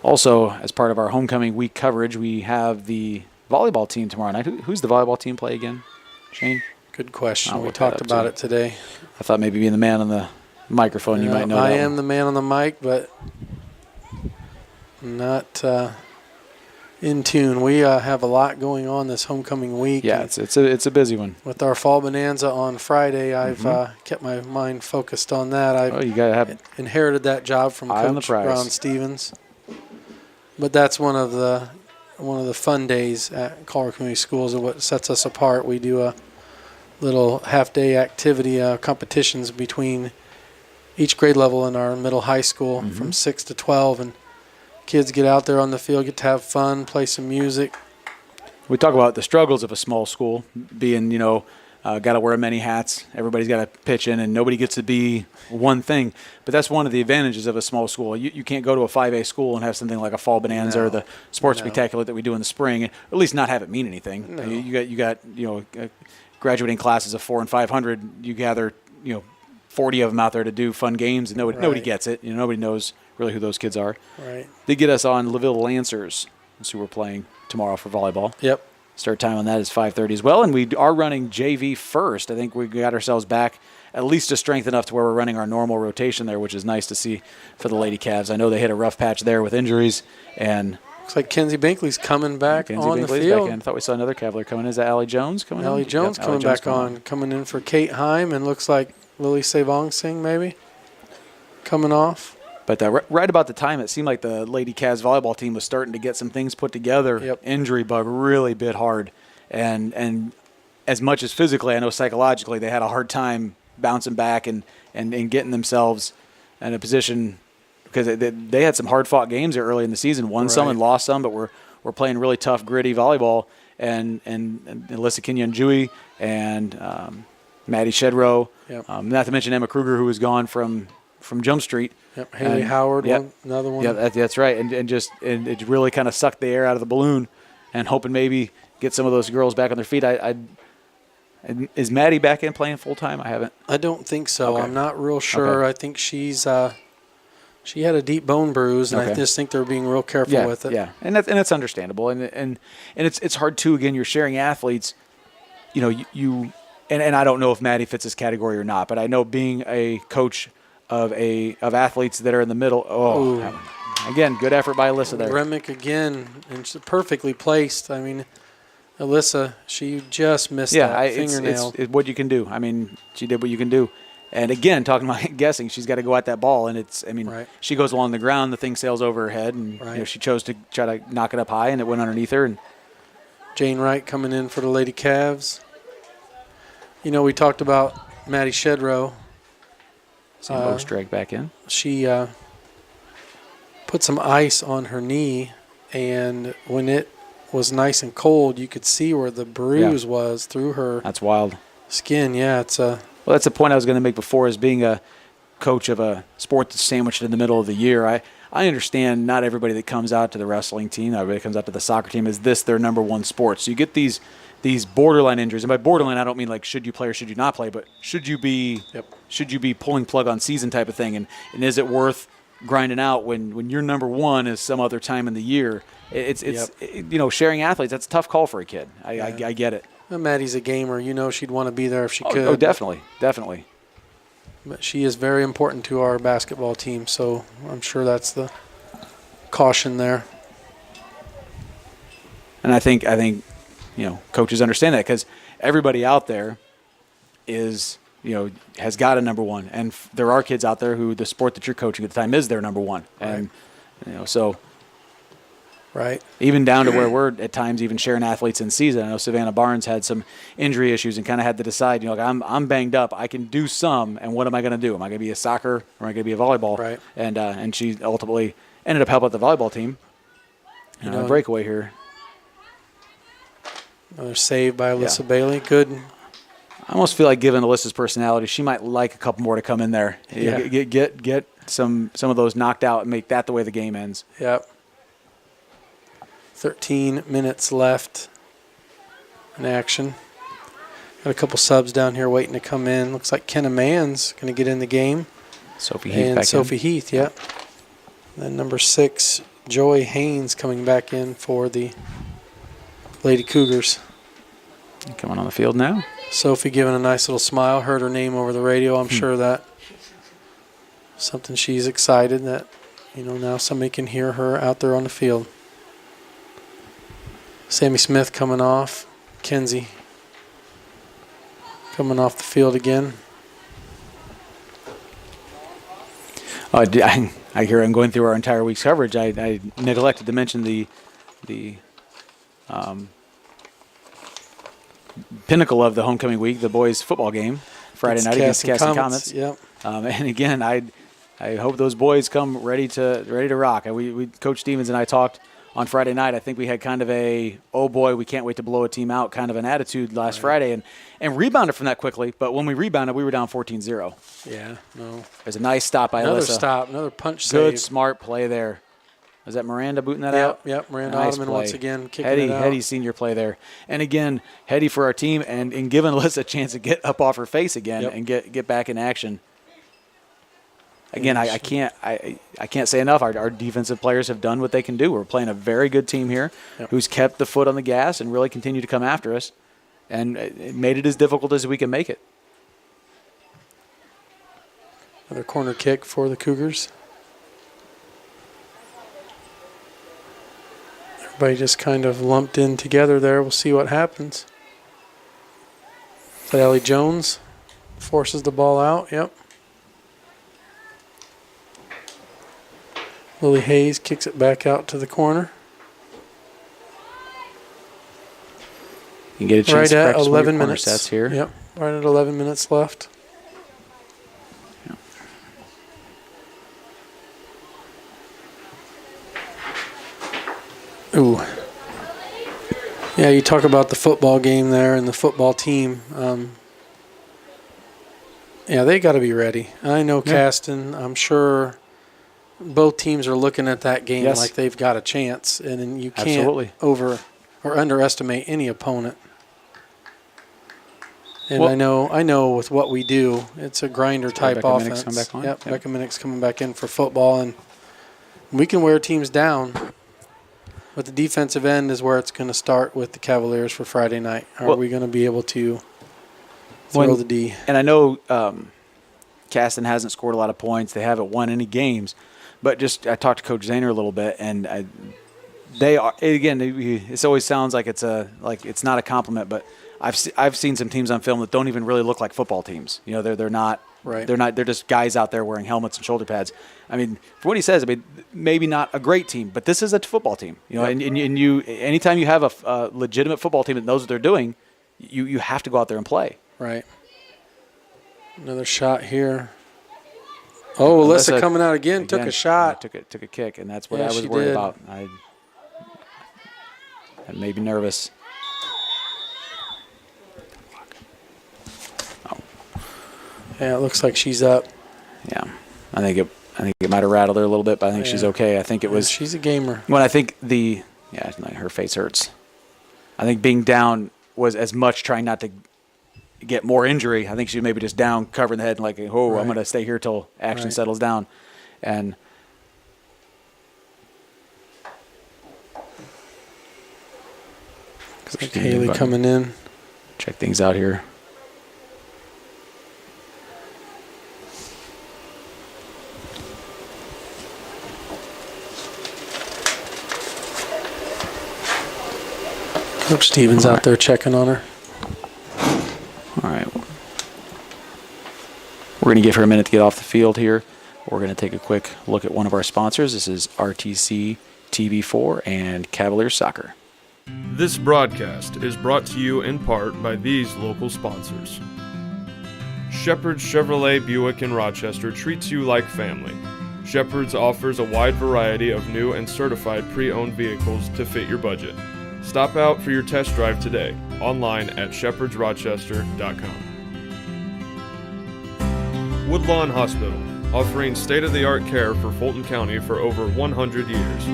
Also, as part of our homecoming week coverage, we have the volleyball team tomorrow night. Who's the volleyball team play again, Shane? Good question. I'll We look that talked up, about too. it today. I thought maybe being the man on the microphone, you might know I that am one. the man on the mic, but not in tune. We have a lot going on this homecoming week. Yeah, it's a busy one. With our fall bonanza on Friday, I've kept my mind focused on that. I've You gotta have inherited that job from eye on the Coach prize. Brown Stevens. But that's one of the fun days at Culver Community Schools and what sets us apart. We do a little half-day activity competitions between each grade level in our middle high school from 6 to 12, and kids get out there on the field, get to have fun, play some music. We talk about the struggles of a small school, being, got to wear many hats. Everybody's got to pitch in, and nobody gets to be one thing. But that's one of the advantages of a small school. You can't go to a 5A school and have something like a fall bonanza or the sports spectacular that we do in the spring, or at least not have it mean anything. No. You got graduating classes of 400 and 500, you gather 40 of them out there to do fun games, and nobody gets it. Nobody knows really who those kids are. Right. They get us on LaVille Lancers. That's who we're playing tomorrow for volleyball. Yep. Start time on that is 5:30 as well, and we are running JV first. I think we got ourselves back at least to strength enough to where we're running our normal rotation there, which is nice to see for the Lady Cavs. I know they hit a rough patch there with injuries, and looks like Kenzie Binkley's coming back on the field. Back in. I thought we saw another Cavalier coming in. Is that Allie Jones coming in? Allie Jones coming back on, coming in for Kate Heim, and looks like Lily Savong Singh maybe coming off. But right about the time, it seemed like the Lady Cavs volleyball team was starting to get some things put together. Yep. Injury bug really bit hard. And as much as physically, I know psychologically, they had a hard time bouncing back and getting themselves in a position, because they had some hard-fought games there early in the season. Won some and lost some, but we're playing really tough, gritty volleyball. And Alyssa Kinyon-Dewey and Maddie Shedrow, not to mention Emma Kruger, who was gone from Jump Street. Yep, Haley Howard, another one. Yeah, that's right. And it really kind of sucked the air out of the balloon, and hoping maybe get some of those girls back on their feet. Is Maddie back in playing full time? I haven't. I don't think so. Okay. I'm not real sure. Okay. I think she had a deep bone bruise, and I just think they're being real careful with it. Yeah, and that's understandable. And it's hard too. Again, you're sharing athletes. You and I don't know if Maddie fits this category or not, but I know being a coach of athletes that are in the middle. Again, good effort by Alyssa there. Remick again, and she's perfectly placed. I mean, Alyssa, she just missed that fingernail. It's what you can do. I mean, she did what you can do. And again, talking about guessing, she's got to go at that ball, and she goes along the ground, the thing sails over her head, and she chose to try to knock it up high, and it went underneath her. And Jane Wright coming in for the Lady Cavs. We talked about Maddie Shedrow. see Mo Strag back in. She put some ice on her knee, and when it was nice and cold, you could see where the bruise was through her. That's wild. Skin. Yeah, it's Well, that's the point I was going to make before, as being a coach of a sport that's sandwiched in the middle of the year. I understand not everybody that comes out to the wrestling team, not everybody that comes out to the soccer team, is this their number one sport. So you get these borderline injuries. And by borderline, I don't mean like should you play or should you not play, but should you be pulling plug on season type of thing, and is it worth grinding out when your number one is some other time in the year? It's sharing athletes, that's a tough call for a kid. I get it. Well, Maddie's a gamer. She'd want to be there if she could. Oh, definitely. But she is very important to our basketball team, so I'm sure that's the caution there. And I think coaches understand that, because everybody out there is has got a number one, and there are kids out there who the sport that you're coaching at the time is their number one, and so. Right. Even down to where we're at times even sharing athletes in season. I know Savannah Barnes had some injury issues and kind of had to decide, I'm banged up. I can do some, and what am I going to do? Am I going to be a soccer, or am I going to be a volleyball? Right. And she ultimately ended up helping out the volleyball team. A breakaway here. Another save by Alyssa Bailey. Good. I almost feel like, given Alyssa's personality, she might like a couple more to come in there. Yeah. Get some of those knocked out and make that the way the game ends. Yep. 13 minutes left in action. Got a couple subs down here waiting to come in. Looks like Kenna Mann's going to get in the game. Sophie Heath and Sophie Heath, And then number 6, Joy Haynes, coming back in for the Lady Cougars. Coming on the field now. Sophie giving a nice little smile. Heard her name over the radio. I'm sure that something she's excited that, now somebody can hear her out there on the field. Sammy Smith coming off. Kenzie coming off the field again. I hear I'm going through our entire week's coverage. I neglected to mention the pinnacle of the homecoming week, the boys' football game, Friday night against Casting Comets. Yep. And again, I hope those boys come ready to rock. We Coach Stevens and I talked on Friday night. I think we had kind of a, oh boy, we can't wait to blow a team out kind of an attitude last Friday, and rebounded from that quickly. But when we rebounded, we were down 14-0. Yeah, no. There's a nice stop by Another Alyssa. stop, another punch Good, save. smart play there. Is that Miranda booting that out? Yep. Miranda Nice Ottoman play. once again kicking it out. Hetty senior play there. And again, Hetty for our team and giving Alyssa a chance to get up off her face again and get back in action. Again, I can't say enough. Our defensive players have done what they can do. We're playing a very good team here who's kept the foot on the gas and really continue to come after us and it made it as difficult as we can make it. Another corner kick for the Cougars. Everybody just kind of lumped in together there. We'll see what happens. But Ellie Jones forces the ball out. Yep. Lily Hayes kicks it back out to the corner. You can get a chance Right to at practice 11 corner minutes. sets here. Yep. Right at 11 minutes left. Ooh. Yeah, you talk about the football game there and the football team. Yeah, they got to be ready. I know Caston, I'm sure both teams are looking at that game like they've got a chance, and then you can't over or underestimate any opponent. And I know with what we do, it's a grinder type offense. Come back on. Yep, Becca Minnick's coming back in for football, and we can wear teams down. But the defensive end is where it's going to start with the Cavaliers for Friday night. Are we going to be able to throw the D? And I know Caston hasn't scored a lot of points. They haven't won any games. But I talked to Coach Zahner a little bit, and they are, again, it always sounds like it's not a compliment, but I've seen some teams on film that don't even really look like football teams. You know, they're not. Right. They're just guys out there wearing helmets and shoulder pads. I mean, for what he says, I mean, maybe not a great team, but this is a football team. You know, and you anytime you have a legitimate football team that knows what they're doing, you have to go out there and play. Right. Another shot here. Oh, Alyssa coming out again, took a shot. Took a kick, and that's what I was worried about. I made me nervous. Yeah, it looks like she's up. Yeah, I think it might have rattled her a little bit, but I think she's okay. I think it was. She's a gamer. When I think her face hurts. I think being down was as much trying not to get more injury. I think she was maybe just down, covering the head, and I'm going to stay here till action settles down, and. Like Haley coming in. Check things out here. Coach Stevens out there checking on her. All right. We're going to give her a minute to get off the field here. We're going to take a quick look at one of our sponsors. This is RTC TV4 and Cavaliers Soccer. This broadcast is brought to you in part by these local sponsors. Shepherd's Chevrolet Buick in Rochester treats you like family. Shepherd's offers a wide variety of new and certified pre-owned vehicles to fit your budget. Stop out for your test drive today, online at shepherdsrochester.com. Woodlawn Hospital, offering state-of-the-art care for Fulton County for over 100 years.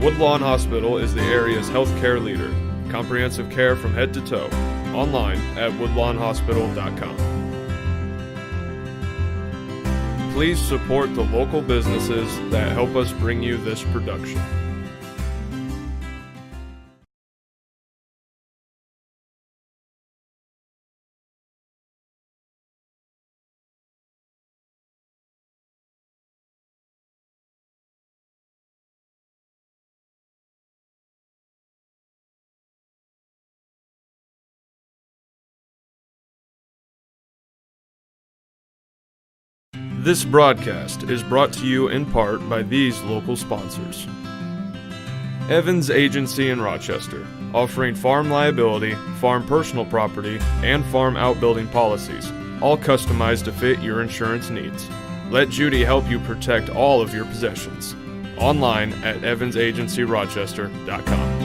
Woodlawn Hospital is the area's healthcare leader. Comprehensive care from head to toe, online at woodlawnhospital.com. Please support the local businesses that help us bring you this production. This broadcast is brought to you in part by these local sponsors. Evans Agency in Rochester, offering farm liability, farm personal property, and farm outbuilding policies, all customized to fit your insurance needs. Let Judy help you protect all of your possessions. Online at evansagencyrochester.com.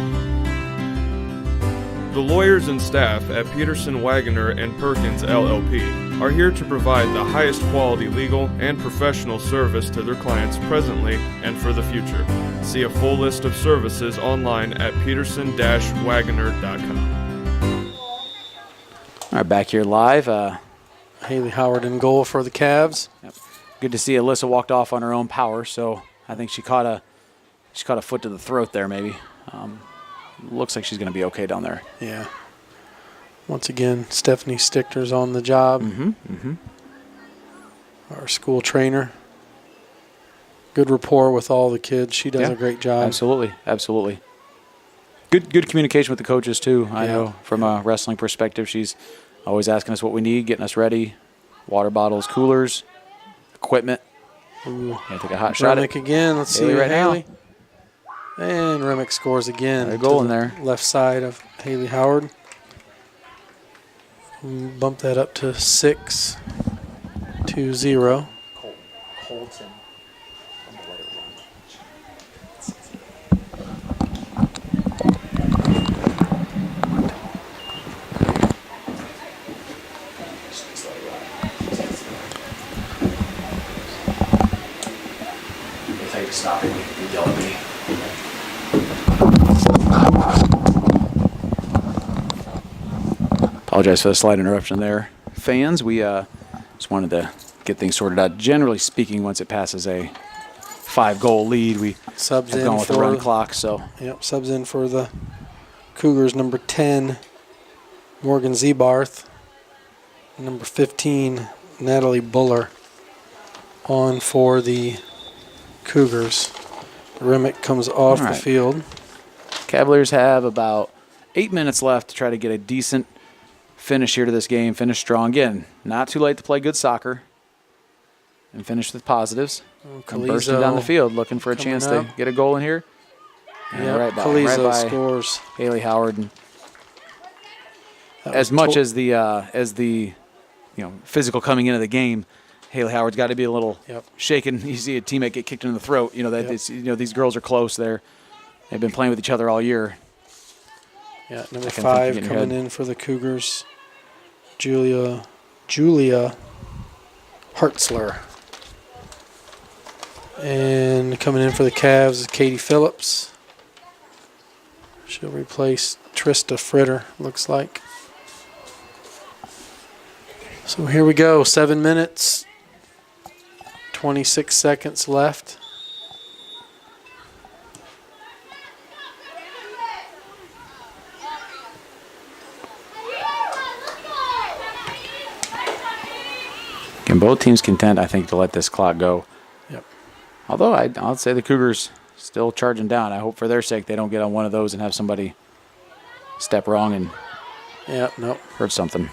The lawyers and staff at Peterson, Wagoner, and Perkins LLP are here to provide the highest quality legal and professional service to their clients presently and for the future. See a full list of services online at peterson-wagoner.com. All right, back here live. Haley Howard in goal for the Cavs. Yep. Good to see Alyssa walked off on her own power, so I think she caught a foot to the throat there maybe. Looks like she's going to be okay down there. Yeah. Once again, Stephanie Stichter's on the job. Our school trainer. Good rapport with all the kids. She does a great job. Absolutely, absolutely. Good communication with the coaches too. I know from a wrestling perspective, she's always asking us what we need, getting us ready. Water bottles, coolers, equipment. Ooh. Take a hot shot Remick again. Let's see right Haley. And Remick scores again. A goal in there. Left side of Haley Howard. Bump that up to 6-2-0. Colton. Stop it. You yell at me. Apologize for the slight interruption there. Fans, we just wanted to get things sorted out. Generally speaking, once it passes a 5-goal lead, we subs have in gone with for the run clock. So subs in for the Cougars. Number 10, Morgan Zebarth. Number 15, Natalie Buller. On for the Cougars. Remick comes off the field. Cavaliers have about 8 minutes left to try to get a decent finish here to this game. Finish strong. Again, not too late to play good soccer and finish with positives. And bursting down the field, looking for a chance to get a goal in here. Yeah, Calizo scores. Haley Howard. And as much as the physical coming into the game, Haley Howard's got to be a little shaken. You see a teammate get kicked in the throat. These girls are close. They've been playing with each other all year. Yeah, number 5 coming in for the Cougars, Julia Hartzler. And coming in for the Cavs is Katie Phillips. She'll replace Trista Fritter, looks like. So here we go, 7 minutes, 26 seconds left. Can both teams content, I think, to let this clock go? Yep. Although I'll say the Cougars still charging down. I hope for their sake they don't get on one of those and have somebody step wrong and hurt something.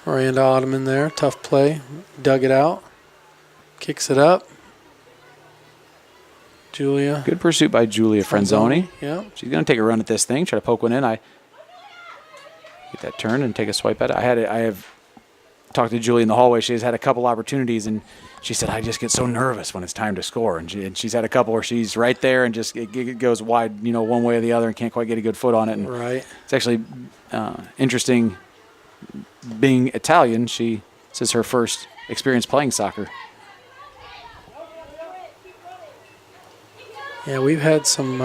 Miranda Ottoman there, tough play, dug it out, kicks it up. Julia. Good pursuit by Julia Frenzoni. Yeah. She's going to take a run at this thing, try to poke one in. I get that turn and take a swipe at it. I have talked to Julie in the hallway. She's had a couple opportunities, and she said, I just get so nervous when it's time to score. And she's had a couple where she's right there and just it goes wide, one way or the other and can't quite get a good foot on it. And it's actually interesting being Italian. She says her first experience playing soccer. Yeah, we've had some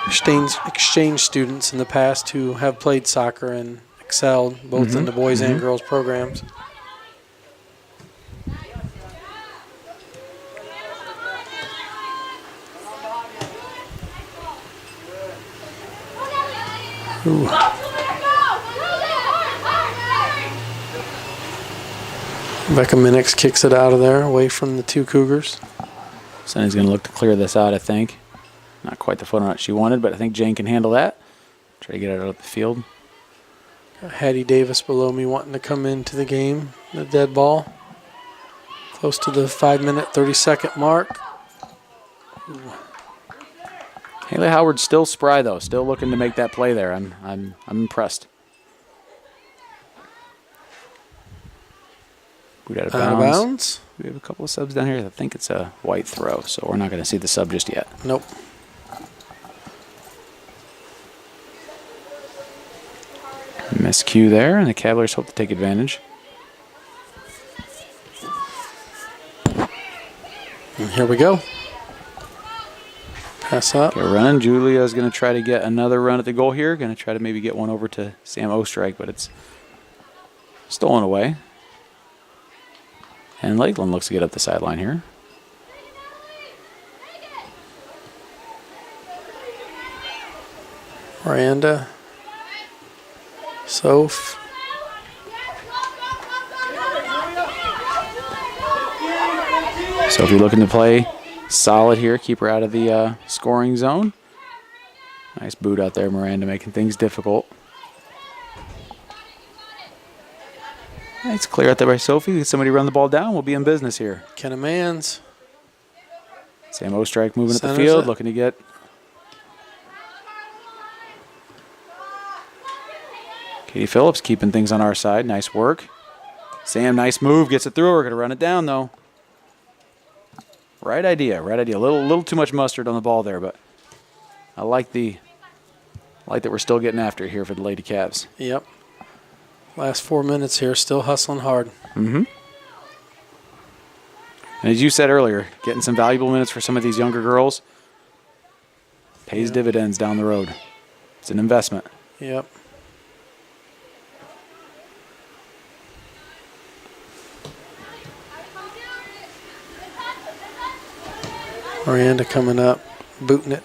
exchange students in the past who have played soccer and excelled both in the boys and girls programs. Ooh. Becca Minix kicks it out of there, away from the two Cougars. Sunny's going to look to clear this out, I think. Not quite the foot on it she wanted, but I think Jane can handle that. Try to get it out of the field. Got Hattie Davis below me wanting to come into the game. The dead ball. Close to the 5-minute, 30-second mark. Ooh. Haley Howard's still spry, though. Still looking to make that play there. I'm impressed. Boot out of bounds. We have a couple of subs down here. I think it's a white throw, so we're not going to see the sub just yet. Nope. Miscue there, and the Cavaliers hope to take advantage. And here we go. Pass up. Okay, running. Julia is going to try to get another run at the goal here. Going to try to maybe get one over to Sam Ostrike, but it's stolen away. And Lakeland looks to get up the sideline here. Miranda. Soph. So if you're looking to play solid here, keep her out of the scoring zone. Nice boot out there, Miranda, making things difficult. It's clear out there by Sophie. Get somebody run the ball down. We'll be in business here. Kenna Mans. Sam Ostrike moving up the Centers field, it. looking to get. Katie Phillips keeping things on our side. Nice work. Sam, nice move. Gets it through. We're going to run it down, though. Right idea. Right idea. A little too much mustard on the ball there, but I like that we're still getting after it here for the Lady Cavs. Yep. Last 4 minutes here, still hustling hard. Mm-hmm. And as you said earlier, getting some valuable minutes for some of these younger girls pays dividends down the road. It's an investment. Yep. Miranda coming up, booting it.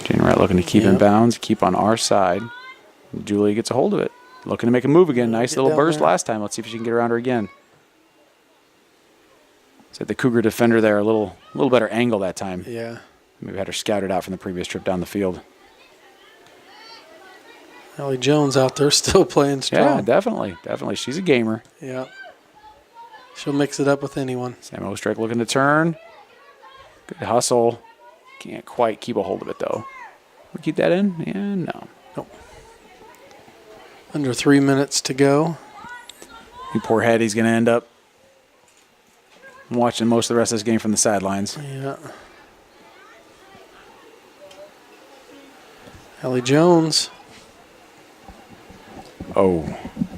Jane Wright looking to keep in bounds, keep on our side. Julia gets a hold of it. Looking to make a move again. Nice Get little down burst there. last time. Let's see if she can get around her again. Set the Cougar defender there a little better angle that time. Yeah. Maybe had her scouted out from the previous trip down the field. Allie Jones out there still playing strong. Yeah, definitely. Definitely. She's a gamer. Yeah. She'll mix it up with anyone. Sam Ostrike looking to turn. Good hustle. Can't quite keep a hold of it, though. We keep that in? Yeah, no. Nope. Under 3 minutes to go. And poor Hattie's going to end up watching most of the rest of this game from the sidelines. Yeah. Allie Jones. Oh,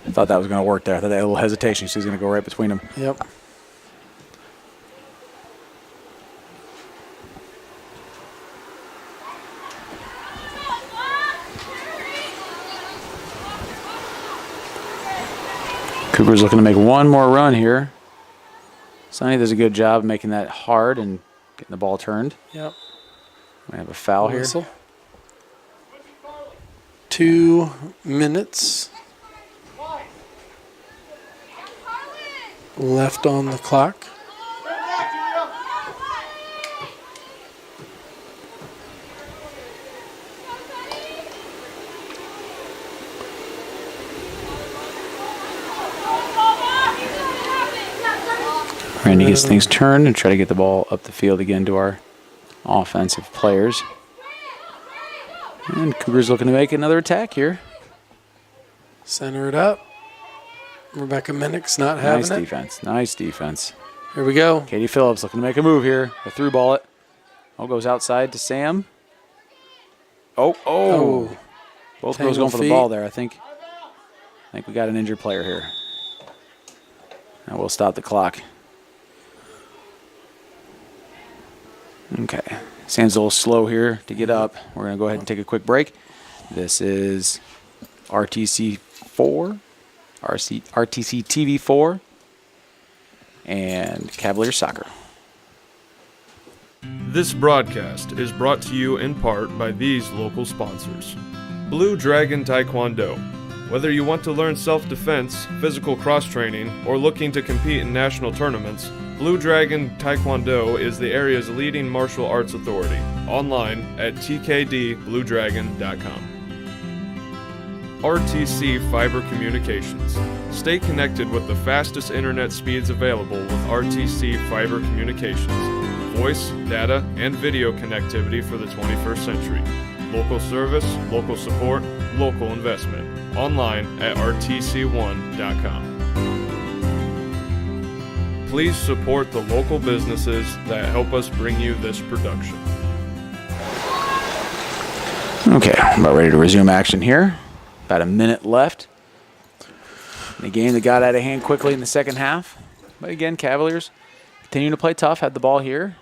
I thought that was going to work there. I thought that little hesitation. She was going to go right between them. Yep. Cougars looking to make one more run here. Sonny does a good job of making that hard and getting the ball turned. Yep. We have a foul here. Whistle. 2 minutes left on the clock. Randy gets things turned and try to get the ball up the field again to our offensive players. And Cougars looking to make another attack here. Center it up. Rebecca Minnick's not having Nice it. defense. Nice defense. Here we go. Katie Phillips looking to make a move here. A through ball it. Oh, goes outside to Sam. Oh. Both girls going for the feet. ball there, I think. We got an injured player here. And we'll stop the clock. Okay. Sam's a little slow here to get up. We're going to go ahead and take a quick break. This is RTC 4, RTC TV 4, and Cavalier Soccer. This broadcast is brought to you in part by these local sponsors. Blue Dragon Taekwondo. Whether you want to learn self-defense, physical cross-training, or looking to compete in national tournaments, Blue Dragon Taekwondo is the area's leading martial arts authority. Online at tkdbluedragon.com. RTC Fiber Communications. Stay connected with the fastest internet speeds available with RTC Fiber Communications. Voice, data, and video connectivity for the 21st century. Local service, local support, local investment. Online at rtc1.com. Please support the local businesses that help us bring you this production. Okay, about ready to resume action here. About a minute left in the game that got out of hand quickly in the second half. But again, Cavaliers continuing to play tough, had the ball here.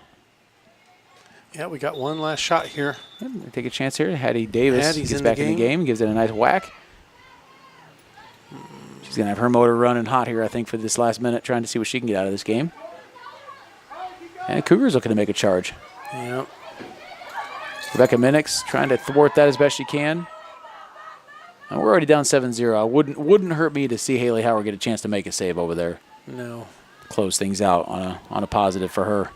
Yeah, we got one last shot here. They take a chance here. Hattie Davis Hattie's gets in the back in the game. game, gives it a nice whack. She's going to have her motor running hot here, I think, for this last minute, trying to see what she can get out of this game. And Cougars looking to make a charge. Yeah. Rebecca Minix trying to thwart that as best she can. And we're already down 7-0. Wouldn't hurt me to see Haley Howard get a chance to make a save over there. No. Close things out on a positive for her.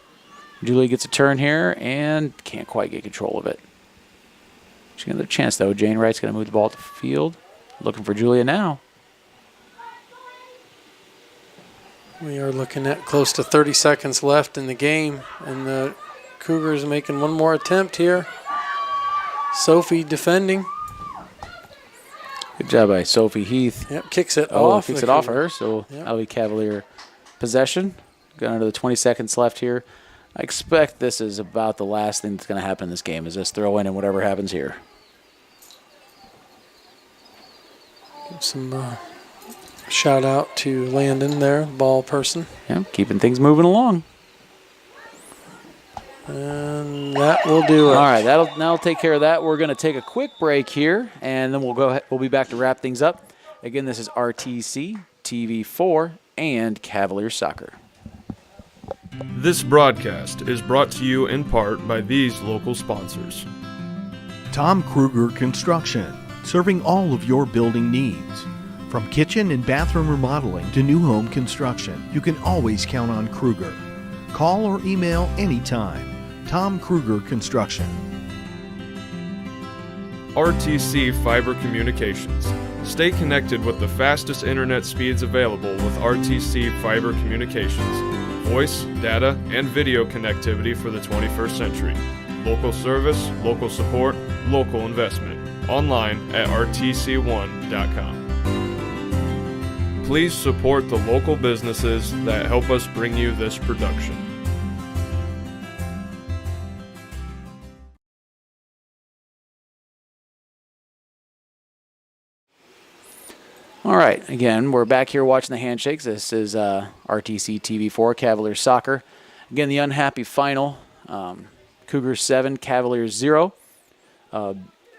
Julia gets a turn here and can't quite get control of it. She's got another chance, though. Jane Wright's going to move the ball to the field. Looking for Julia now. We are looking at close to 30 seconds left in the game, and the Cougars making one more attempt here. Sophie defending. Good job by Sophie Heath. Yep, kicks it Oh, off. kicks it off her, so Yep. that'll be Cavalier possession. Got under the 20 seconds left here. I expect this is about the last thing that's going to happen in this game, is this throw in and whatever happens here. Give some shout out to Landon there, ball person. Yeah, keeping things moving along. And that will do it. All right, that'll take care of that. We're going to take a quick break here, and then we'll be back to wrap things up. Again, this is RTC, TV4, and Cavalier Soccer. This broadcast is brought to you in part by these local sponsors. Tom Kruger Construction, serving all of your building needs. From kitchen and bathroom remodeling to new home construction, you can always count on Kruger. Call or email anytime. Tom Kruger Construction. RTC Fiber Communications. Stay connected with the fastest internet speeds available with RTC Fiber Communications. Voice, data, and video connectivity for the 21st century. Local service, local support, local investment. Online at rtc1.com. Please support the local businesses that help us bring you this production. All right, again, we're back here watching the handshakes. This is RTC TV4, Cavalier Soccer. Again, the unhappy final, Cougars 7, Cavaliers 0.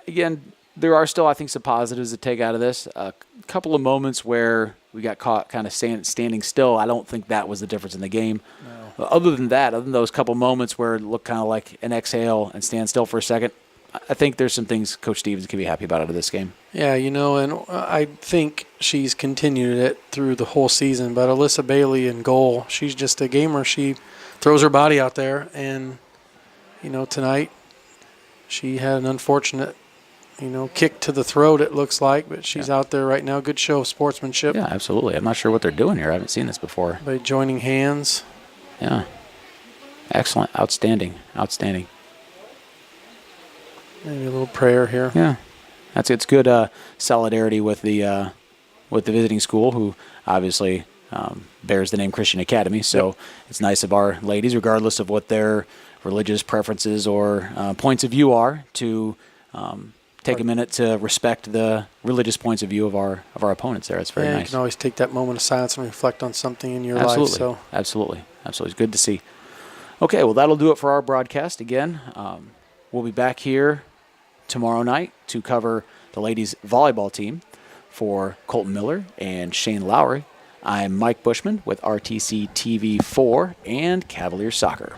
Again, there are still, I think, some positives to take out of this. A couple of moments where we got caught kind of standing still. I don't think that was the difference in the game. No. Other than those couple moments where it looked kind of like an exhale and stand still for a second, I think there's some things Coach Stevens can be happy about out of this game. Yeah, and I think she's continued it through the whole season. But Alyssa Bailey in goal, she's just a gamer. She throws her body out there. And, tonight she had an unfortunate, kick to the throat, it looks like. But she's out there right now. Good show of sportsmanship. Yeah, absolutely. I'm not sure what they're doing here. I haven't seen this before. By joining hands. Yeah. Excellent. Outstanding. Maybe a little prayer here. Yeah, it's good solidarity with the visiting school, who obviously bears the name Christian Academy. So it's nice of our ladies, regardless of what their religious preferences or points of view are, to take a minute to respect the religious points of view of our opponents. There, it's very nice. You can always take that moment of silence and reflect on something in your Absolutely. life. So Absolutely, it's good to see. Okay, well, that'll do it for our broadcast. Again, we'll be back here tomorrow night to cover the ladies volleyball team for Colton Miller and Shane Lowry. I'm Mike Bushman with RTC TV4 and Cavalier Soccer.